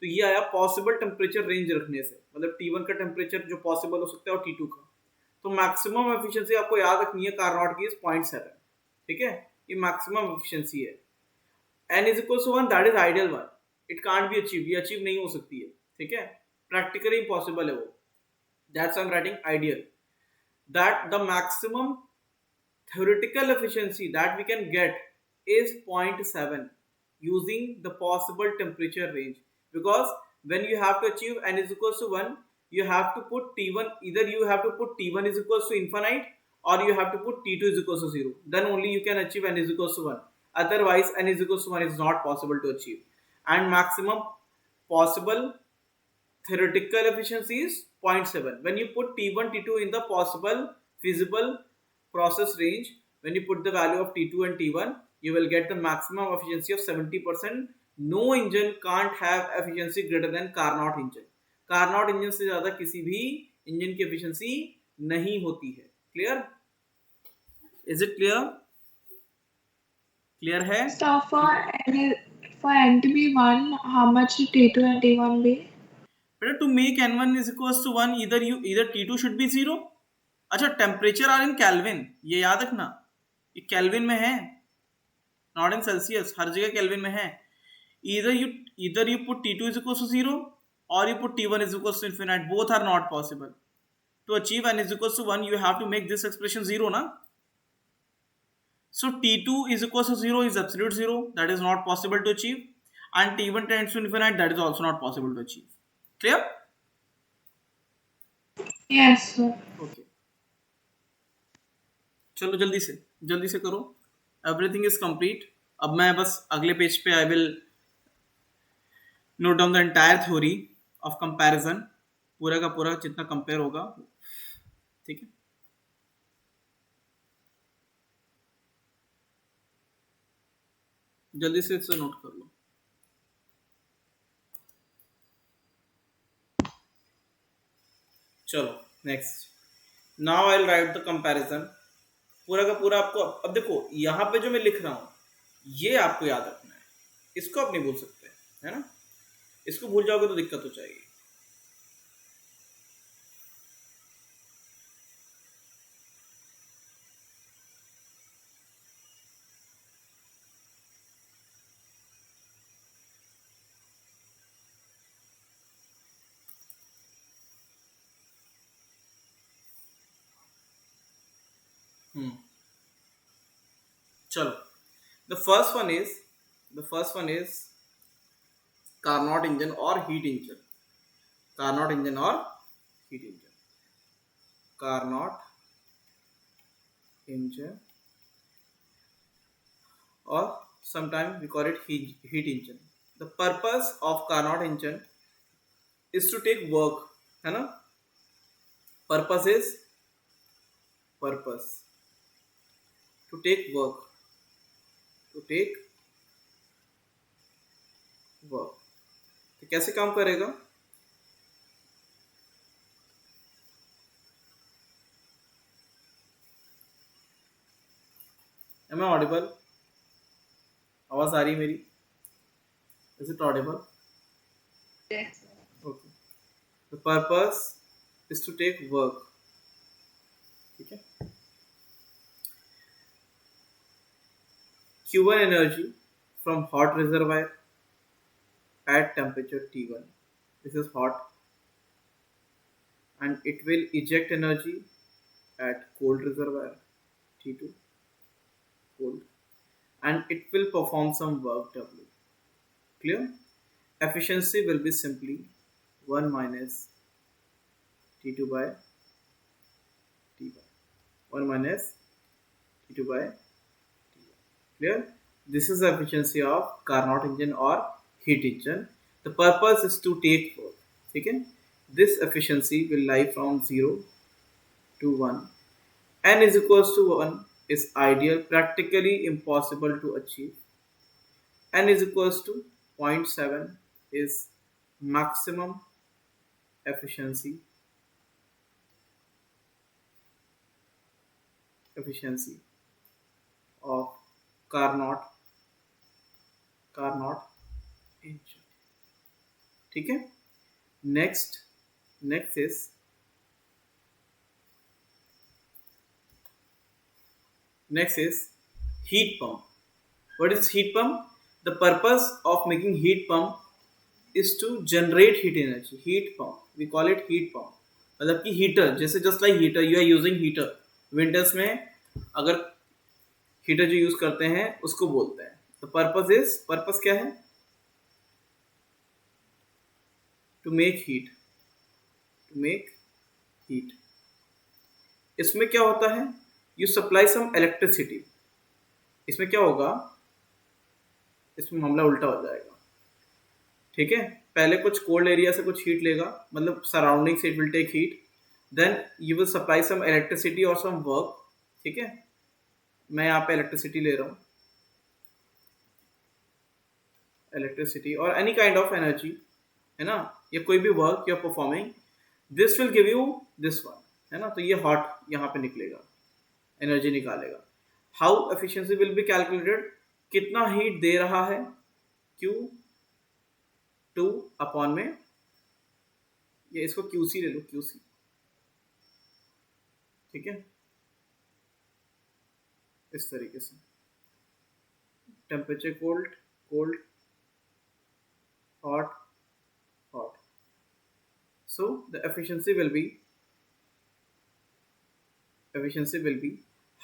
तो ये आया पॉसिबल टेम्परेचर रेंज रखने से. मतलब T1 का टेम्परेचर जो पॉसिबल हो सकता है और T2 का. तो मैक्सिमम एफिशिएंसी आपको याद रखनी है कार्नोट की 0.7. ठीक है? ये मैक्सिमम एफिशिएंसी है. n is equals to 1, that is ideal one. It can't be achieved. ये अचीव नहीं हो सकती है. ठीक है? प्रैक्टिकली इम्पॉसिबल है वो. That's why I'm writing ideal. That the maximum theoretical efficiency that we can get is 0.7 using the possible temperature range. Because when you have to achieve n is equals to 1, you have to put T1, either you have to put T1 is equals to infinite or you have to put T2 is equals to 0. Then only you can achieve n is equals to 1. Otherwise n is equals to 1 is not possible to achieve. And maximum possible theoretical efficiency is 0.7. When you put T1, T2 in the possible feasible process range, when you put the value of T2 and T1, you will get the maximum efficiency of 70%. No engine can't have efficiency greater than Carnot engine. Carnot engine से ज़्यादा किसी भी engine की efficiency नहीं होती है. Clear? Is it clear? Clear है? So for n to be 1, how much should T2 and T1 be? Better to make n1 is equals to 1, either T2 should be 0. अच्छा, टेम्परेचर आर इन केल्विन, ये याद रखना. ये kelvin में है, not in Celsius. हर जगह kelvin में है. either you put T2 is equals to 0 or you put T1 is equals to infinite. Both are not possible. To achieve n is equals to 1, you have to make this expression 0, na? So T2 is equals to 0 is absolute 0. That is not possible to achieve. And T1 tends to infinite. That is also not possible to achieve. Clear? Yes, sir. Okay. चलो जल्दी से करो. Everything is complete. अब मैं बस अगले page पे I will note down the entire theory of comparison. पूरा का पूरा जितना कंपेयर होगा. ठीक है? जल्दी से इसे नोट कर लो. चलो next. Now I will write the comparison. पूरा का पूरा आपको अब देखो यहाँ पे जो मैं लिख रहा हूँ ये आपको याद रखना है. इसको आप नहीं भूल सकते, है ना. इसको भूल जाओगे तो दिक्कत हो जाएगी. हम्म. चलो. The first one is Carnot engine और हीट इंजन. कार्नोट इंजन और heat engine. Carnot engine or sometimes we call it heat engine. The purpose of Carnot engine is to take work, है ना. Purpose is purpose to take work, to take work. तो कैसे काम करेगा. Am I audible? आवाज आ रही है मेरी. Is it audible? Yes. Okay. The purpose is to take work. ठीक है. Q1 energy from hot reservoir at temperature T1. This is hot, and it will eject energy at cold reservoir T2, cold, and it will perform some work W. Clear? Efficiency will be simply 1 minus T2 by T1. 1 minus T2 by T1. Clear? This is the efficiency of Carnot engine or heat engine. The purpose is to take work. Okay? This efficiency will lie from 0 to 1. N is equals to 1 is ideal, practically impossible to achieve. N is equals to 0.7 is maximum efficiency of Carnot engine. ठीक है. Next is heat pump. What is heat pump? The purpose of making heat pump is to generate heat energy. Heat pump, we call it heat pump. मतलब कि heater, जैसे just like heater you are using heater. Winters में अगर heater जो use करते हैं उसको बोलते हैं. तो पर्पस क्या है. To make heat. इसमें क्या होता है. You supply some electricity. इसमें क्या होगा. इसमें मामला उल्टा हो जाएगा. ठीक है. पहले कुछ कोल्ड एरिया से कुछ हीट लेगा, मतलब सराउंडिंग से it will take heat. Then you will supply some electricity और सम वर्क. ठीक है. मैं यहाँ पे इलेक्ट्रिसिटी ले रहा हूँ. इलेक्ट्रिसिटी और एनी काइंड ऑफ एनर्जी, है ना, या कोई भी work you are performing. This will give you this one, है ना. तो ये हॉट यहाँ पे निकलेगा, एनर्जी निकालेगा. How efficiency will be calculated. कितना हीट दे रहा है. Q2 अपॉन में, ये इसको QC ले लो, QC. ठीक है. इस तरीके से temperature cold hot. So the efficiency will be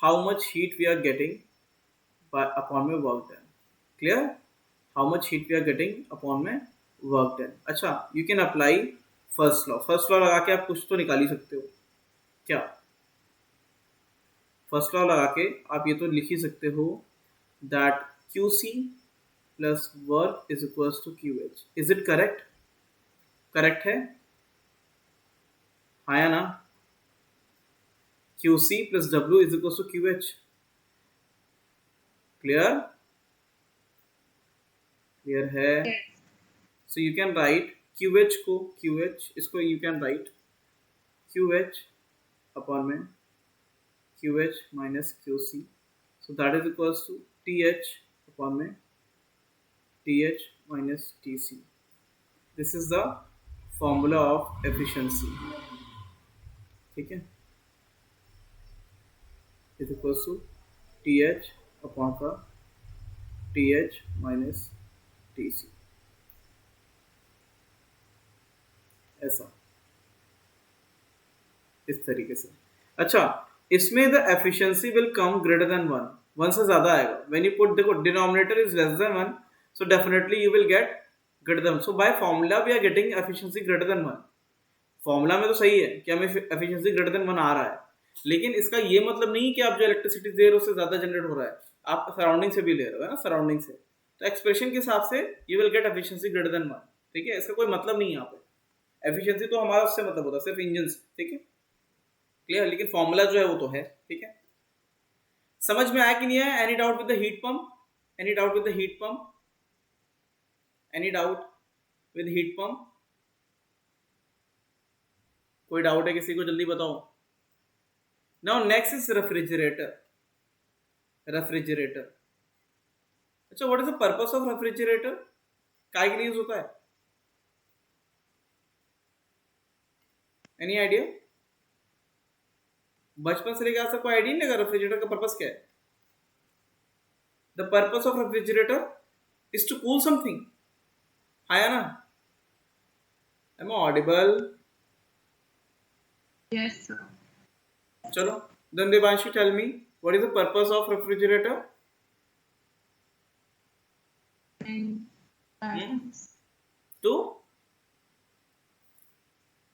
how much heat we are getting by upon में work done. Clear? How much heat we are getting upon में work done. अच्छा, you can apply first law लगा के आप कुछ तो निकाल ही सकते हो. क्या फर्स्ट लॉ लगा के आप ये तो लिख ही सकते हो that QC plus work is equals to QH. Is it correct? Correct है. हाँ या ना. QC plus W is equals to QH. Clear? Clear है? Yes. So you can right QH को, QH इसको you can right QH upon में QH minus QC, so that is equals to TH upon में TH minus TC. This is the formula of efficiency. ठीक है, is equals to TH upon का TH minus TC, ऐसा इस तरीके से। अच्छा, इसमें the efficiency will come greater than 1, 1 से ज्यादा आएगा। व्हेन यू पुट, देखो denominator is less than 1, so definitely you will get greater than. So by formula we are getting efficiency greater than 1। Formula में तो सही है कि हमें एफिशिएंसी ग्रेटर देन 1 आ रहा है, लेकिन इसका ये मतलब नहीं कि आप जो इलेक्ट्रिसिटी दे रहे हो उससे ज्यादा जनरेट हो रहा है, आप सराउंडिंग से भी ले रहे हो, है ना, सराउंडिंग से। तो एक्सप्रेशन के हिसाब से you will gate efficiency greater than 1। ठीक है, इसका कोई मतलब नहीं है यहाँ पे। एफिशिएंसी तो हमारा उससे मतलब होता है सिर्फ इंजन से। ठीक है, क्लियर? लेकिन फॉर्मूला जो है वो तो है। ठीक है, समझ में आया कि नहीं आया? Any doubt with the heat pump? Any doubt with the heat pump? Any doubt with heat pump? कोई डाउट है किसी को? जल्दी बताओ। Now next is refrigerator. Refrigerator, अच्छा, what is the purpose of refrigerator? काय के लिए यूज होता है? Any idea? बचपन से लेकर आज तक कोई आइडिया नहीं लगा रेफ्रिजरेटर का पर्पस क्या है? The purpose of refrigerator is to cool something. आया ना? Am I audible? Yes, sir. चलो, then Devanshu, tell me what is the purpose of refrigerator? And balance. To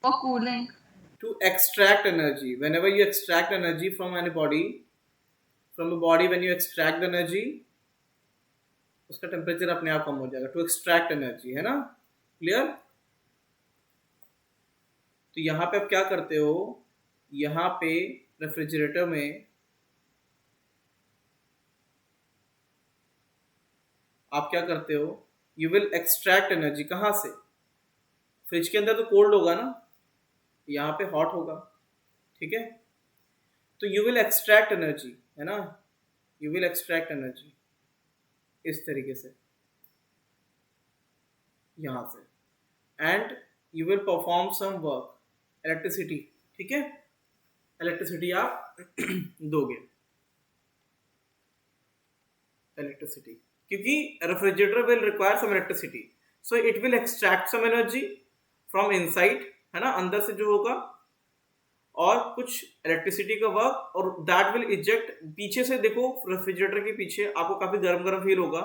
For cooling. extract energy. Whenever you extract energy from any body, from a body, when you extract the energy, उसका temperature अपने आप कम हो जाएगा। To extract energy, है ना? Clear? तो यहाँ पे आप क्या करते हो? यहाँ पे रेफ्रिजरेटर में आप क्या करते हो? You will extract energy. कहाँ से? फ्रिज के अंदर तो कोल्ड होगा ना, यहाँ पे हॉट होगा। ठीक है, तो यू विल एक्सट्रैक्ट एनर्जी, है ना? यू विल एक्सट्रैक्ट एनर्जी इस तरीके से, यहाँ से, and you will perform some work, electricity. ठीक है, इलेक्ट्रिसिटी आप दोगे, इलेक्ट्रिसिटी, क्योंकि refrigerator will require some electricity, so it will extract some energy from inside, है ना, अंदर से जो होगा, और कुछ इलेक्ट्रिसिटी का वर्क, और दैट विल इजेक्ट। पीछे से देखो, रेफ्रिजरेटर के पीछे आपको काफी गर्म गर्म फील होगा,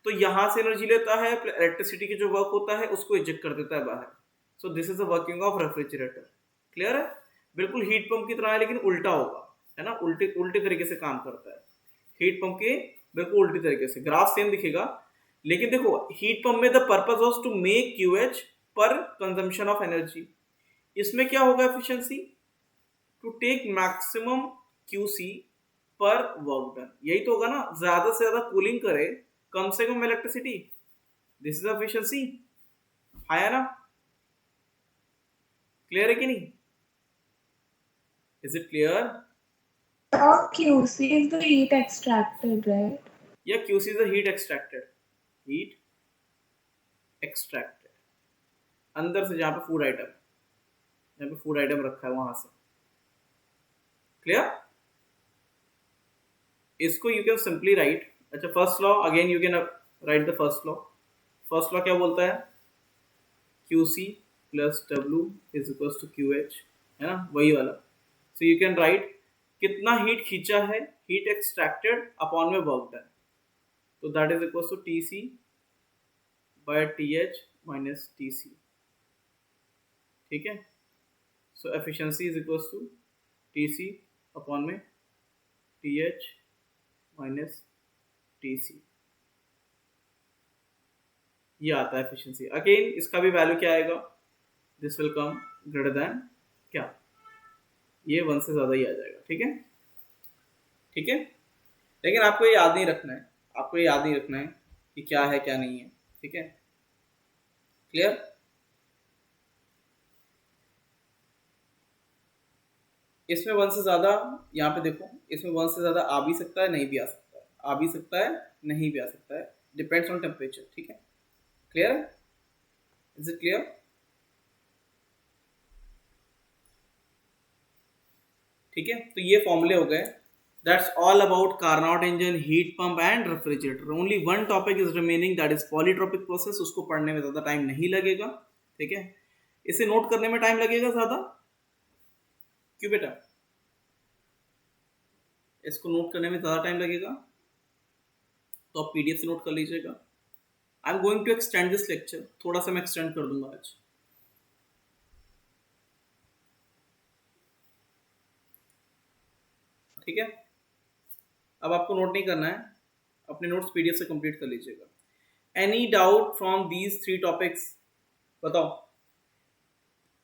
तो यहाँ से एनर्जी लेता है, इलेक्ट्रिसिटी की जो वर्क होता है उसको इजेक्ट कर देता है बाहर। सो this is the working of refrigerator. Clear है? बिल्कुल हीट पंप की तरह है, लेकिन उल्टा होगा, है ना, उल्टे उल्टे तरीके से काम करता है। हीट पंप के बिल्कुल उल्टी तरीके से, ग्राफ सेम दिखेगा, लेकिन देखो हीट पंप में the purpose was to make QH पर कंजम्पशन ऑफ एनर्जी। इसमें क्या होगा efficiency? To take maximum QC पर वर्क डन। यही तो होगा ना, ज्यादा से ज्यादा कूलिंग करे, कम से कम इलेक्ट्रिसिटी। This is efficiency. आया ना? क्लियर है कि नहीं? Is it clear? QC is the heat extracted, right? या QC is the heat extracted. Heat extracted अंदर से, जहां पे फूड आइटम, जहां पे फूड आइटम रखा है वहां से। क्लियर? इसको यू कैन सिंपली राइट, अच्छा, first law again you can write the first law. First law क्या बोलता है? QC plus W is equals to QH, है ना, वही वाला। सो यू कैन राइट कितना हीट खींचा है, हीट एक्सट्रैक्टेड अपॉन में वर्क डन, तो that is equals to TC by TH minus TC। ठीक है, so efficiency is equals to TC upon में TH माइनस TC, ये आता है एफिशिएंसी। अगेन इसका भी वैल्यू क्या आएगा? This will come greater then क्या? ये 1 से ज्यादा ही आ जाएगा। ठीक है, ठीक है, लेकिन आपको ये याद नहीं रखना है, आपको ये याद नहीं रखना है कि क्या है क्या नहीं है। ठीक है, क्लियर? इसमें वन से ज़्यादा, यहाँ पे देखो, इसमें वन से ज़्यादा आ भी सकता है, नहीं भी आ सकता है, आ भी सकता है, नहीं भी आ सकता है, डिपेंड्स ऑन टेम्परेचर। ठीक है, क्लियर है? Is it clear? ठीक है, तो ये फॉर्मूले हो गए। That's all about Carnot engine, heat pump and refrigerator. Only one topic is remaining, that is polytropic process. उसको पढ़ने में ज़्यादा टाइम नहीं लगेगा। ठीक है, इसे नोट करने में टाइम लगेगा ज़्यादा, क्यों बेटा? इसको नोट करने में ज़्यादा टाइम लगेगा, तो आप पीडीएफ से नोट कर लीजिएगा। I am going to extend this lecture, थोड़ा सा मैं एक्सटेंड कर दूंगा आज। ठीक है, अब आपको नोट नहीं करना है, अपने नोट्स पीडीएफ से कंप्लीट कर लीजिएगा। Any doubt from these 3 topics? बताओ,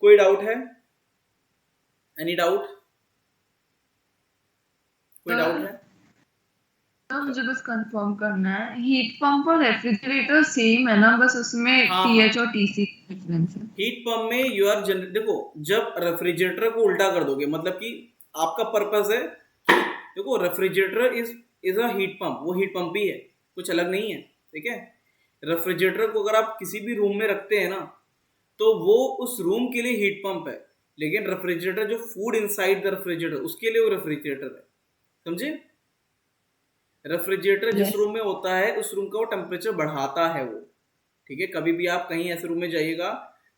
कोई डाउट है? Any doubt? कोई डाउट है? तो मुझे बस कंफर्म करना है, हीट पंप और रेफ्रिजरेटर सेम है ना, बस उसमें हाँ टीएच और टीसी डिफरेंस है। हीट पंप में यू आर देखो, जब रेफ्रिजरेटर को उल्टा कर दोगे, मतलब कि आपका पर्पस है कि देखो, refrigerator is a heat pump, वो हीट पंप ही है, कुछ अलग नहीं है। ठीक है, रेफ्रिजरेटर को अगर आप किसी भी रूम में रखते हैं ना, तो वो उस रूम के लिए हीट पंप है, लेकिन रेफ्रिजरेटर जो फूड इनसाइड द रेफ्रिजरेटर, उसके लिए वो रेफ्रिजरेटर है। समझे? रेफ्रिजरेटर जिस यस। रूम में होता है, उस रूम का वो टेम्परेचर बढ़ाता है वो। ठीक है, कभी भी आप कहीं ऐसे रूम में जाइएगा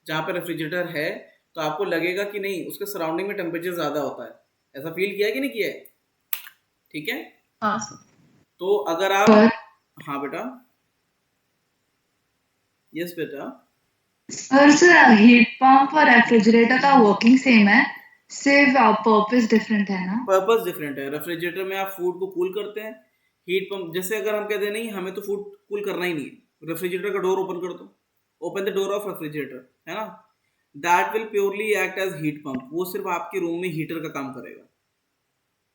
जहाँ पे रेफ्रिजरेटर है, तो आपको लगेगा कि नहीं, उसके सराउंडिंग में टेम्परेचर ज़्यादा होता है। ऐसा फील किया है कि नहीं किया है? ठीक है, हाँ सर। तो अगर आप, पर हाँ बेटा, यस बेटा, सर हीट पंप और रेफ्रिजरेटर का वर्किंग सेम है, सिर्फ पर्पस डिफरेंट है ना। पर्पस डिफरेंट है। रेफ्रिजरेटर में आप फूड को कूल करते हैं, हीट पंप जैसे अगर हम कहते हैं नहीं, हमें तो फूड कूल करना ही नहीं है, रेफ्रिजरेटर का डोर ओपन कर दो, open the door of refrigerator, है ना, that will purely act as heat pump. वो सिर्फ आपके रूम में हीटर का काम करेगा।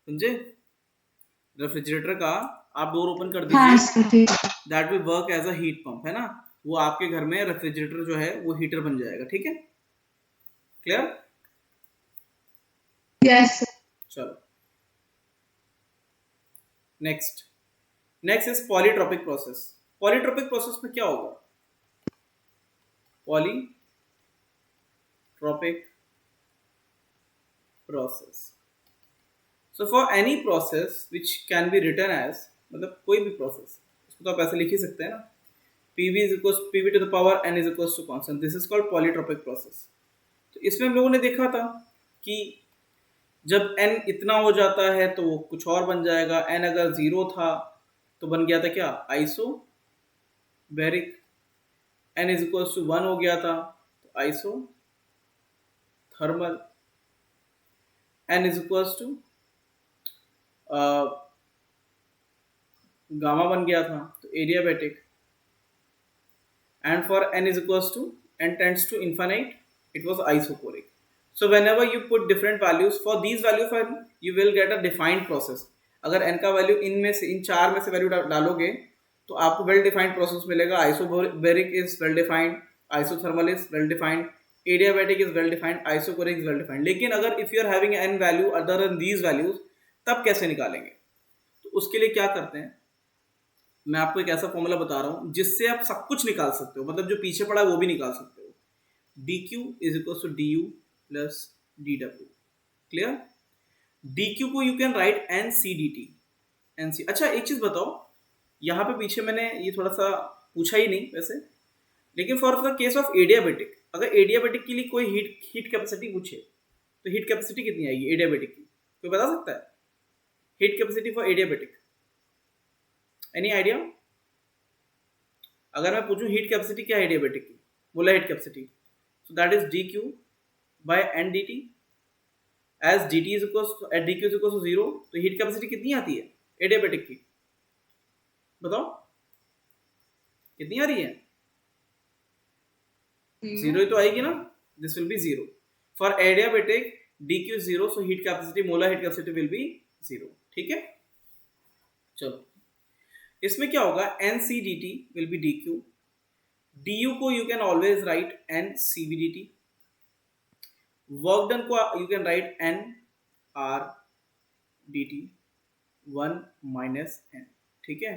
समझे? रेफ्रिजरेटर का आप डोर ओपन कर हाँ दीजिए, सर ठीक। That will work as a heat pump, है ना, वो आपके घर में रेफ्रिजरेटर जो है वो हीटर बन जाएगा। ठीक है, क्लियर? Yes sir. चलो, next is polytropic process. Polytropic process में क्या होगा? Polytropic process, so for any process which can be written as, मतलब कोई भी प्रोसेस, उसको तो आप ऐसे लिख ही सकते हैं ना, PV is equals PV to the power N is equals to constant, this is called polytropic process. तो इसमें हम लोगों ने देखा था कि जब n इतना हो जाता है तो वो कुछ और बन जाएगा। n अगर 0 था तो बन गया था क्या? Isobaric. n is equals to 1 हो गया था तो isothermal. n is equals to gamma बन गया था तो adiabatic. and for n is equals to n tends to infinite, it was isochoric. So whenever you put different values, for these value for you will get a defined process. अगर n का value इन 4 में से value डालोगे तो आपको well defined process मिलेगा। Isobaric is well defined, isothermal is well defined, adiabatic is well defined, isochoric is well defined. लेकिन अगर if you are having n value other than these values, तब कैसे निकालेंगे? तो उसके लिए क्या करते हैं, मैं आपको एक ऐसा फॉर्मूला बता रहा हूं जिससे आप सब कुछ निकाल सकते हो, मतलब जो पीछे पड़ा है वो भी निकाल सकते हो। dq is equal to du plus dw। Clear? dq को you can write nc dt, nc। अच्छा एक चीज बताओ, यहाँ पे पीछे मैंने ये थोड़ा सा पूछा ही नहीं वैसे, लेकिन for the case of adiabatic, अगर एडियाबेटिक के लिए कोई हीट कैपेसिटी पूछे तो हीट कैपेसिटी कितनी आएगी एडियाबेटिक की? कोई बता सकता है heat capacity for adiabatic? Any idea? अगर मैं पूछूं हीट कैपेसिटी क्या है एडियाबेटिक की, molar heat capacity, so that is dq by n dt, as dt is equal at dq is equal to 0, तो हीट कैपेसिटी कितनी आती है एडियाबेटिक की? बताओ कितनी आ रही है? 0 ही तो आएगी ना, this will be 0 for adiabatic. dq is 0, so heat capacity, molar heat capacity will be 0। ठीक है, चलो इसमें क्या होगा, nc dt will be dq du को you can always write N C V D T, work done को you can write N R D T, 1 - n, ठीक है।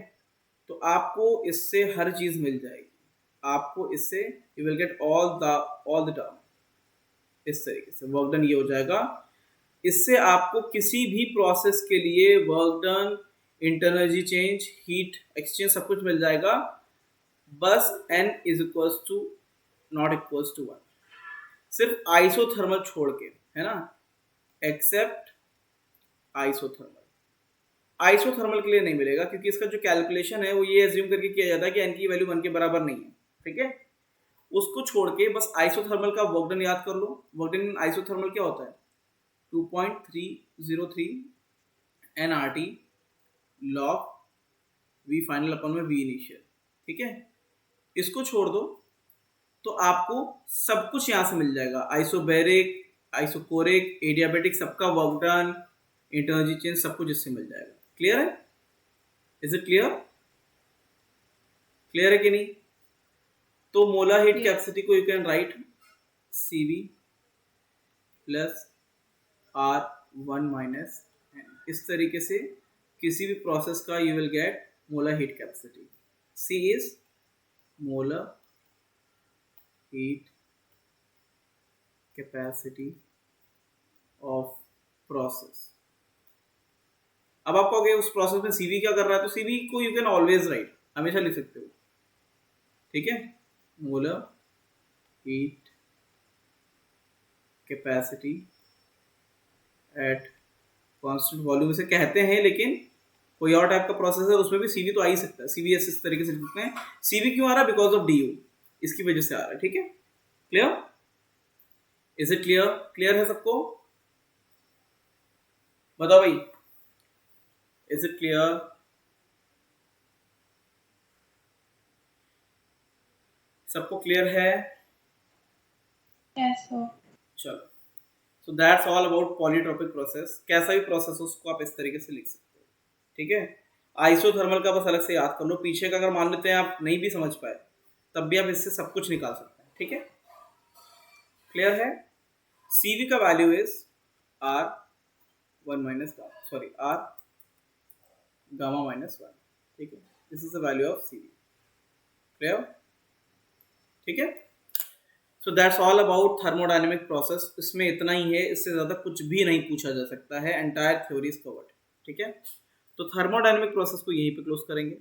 तो आपको इससे हर चीज मिल जाएगी, आपको इससे you will get all the term. इस तरीके से वर्क डन ये हो जाएगा। इससे आपको किसी भी प्रोसेस के लिए work done, internal energy change, heat exchange सब कुछ मिल जाएगा। बस n is equals to not equals to 1, सिर्फ आइसोथर्मल छोड़ के, है ना, एक्सेप्ट आइसोथर्मल। आइसोथर्मल के लिए नहीं मिलेगा क्योंकि इसका जो कैलकुलेशन है वो ये एज्यूम करके किया जाता है कि n की वैल्यू 1 के बराबर नहीं है, ठीक है। उसको छोड़ के बस आइसोथर्मल का वर्क डन याद कर लो। वर्क डन आइसोथर्मल क्या होता है, 2.303 nRT log V फाइनल अपन में V इनिशियल, ठीक है। इसको छोड़ दो तो आपको सब कुछ यहां से मिल जाएगा, आइसोबैरिक, आइसोकोरिक, एडियाबेटिक, सबका वर्क डन, इंटरनल चेंज, सब कुछ इससे मिल जाएगा। क्लियर है? Is it clear? क्लियर है कि नहीं? तो मोलर हीट कैपेसिटी को you can right CV plus R1 - n। इस तरीके से किसी भी प्रोसेस का you will gate molar heat capacity. C is molar heat capacity of process. अब आपको अगर उस प्रोसेस में CV क्या कर रहा है, तो CV को यू कैन ऑलवेज राइट, हमेशा लिख सकते हो, ठीक है। Molar heat capacity at constant volume इसे कहते हैं, लेकिन कोई और टाइप का प्रोसेस है उसमें भी CV तो आ ही सकता है। CV इस तरीके से लिखते हैं। CV क्यों आ रहा है? बिकॉज ऑफ DU, इसकी वजह से आ रहा है, ठीक है। Clear? Is it clear? Clear है सबको? बताओ भाई, इज इट क्लियर? सबको क्लियर है? Yes, sir. चलो, so that's all about polytropic process. कैसा भी प्रोसेस हो उसको आप इस तरीके से लिख सकते हो, ठीक है। आइसोथर्मल का बस अलग से याद कर लो, पीछे का अगर मान लेते हैं आप नहीं भी समझ पाए तब भी आप इससे सब कुछ निकाल सकते हैं, ठीक है। क्लियर है? CV का value is R1 - R gamma -1, ठीक है। This is the value of CV। Clear? ठीक है। So that's all about thermodynamic process. इसमें इतना ही है, इससे ज़्यादा कुछ भी नहीं पूछा जा सकता है। एंटायर थ्योरी इज कवर्ड, ठीक है। तो थर्मोडायनेमिक प्रोसेस को यहीं पे क्लोज करेंगे।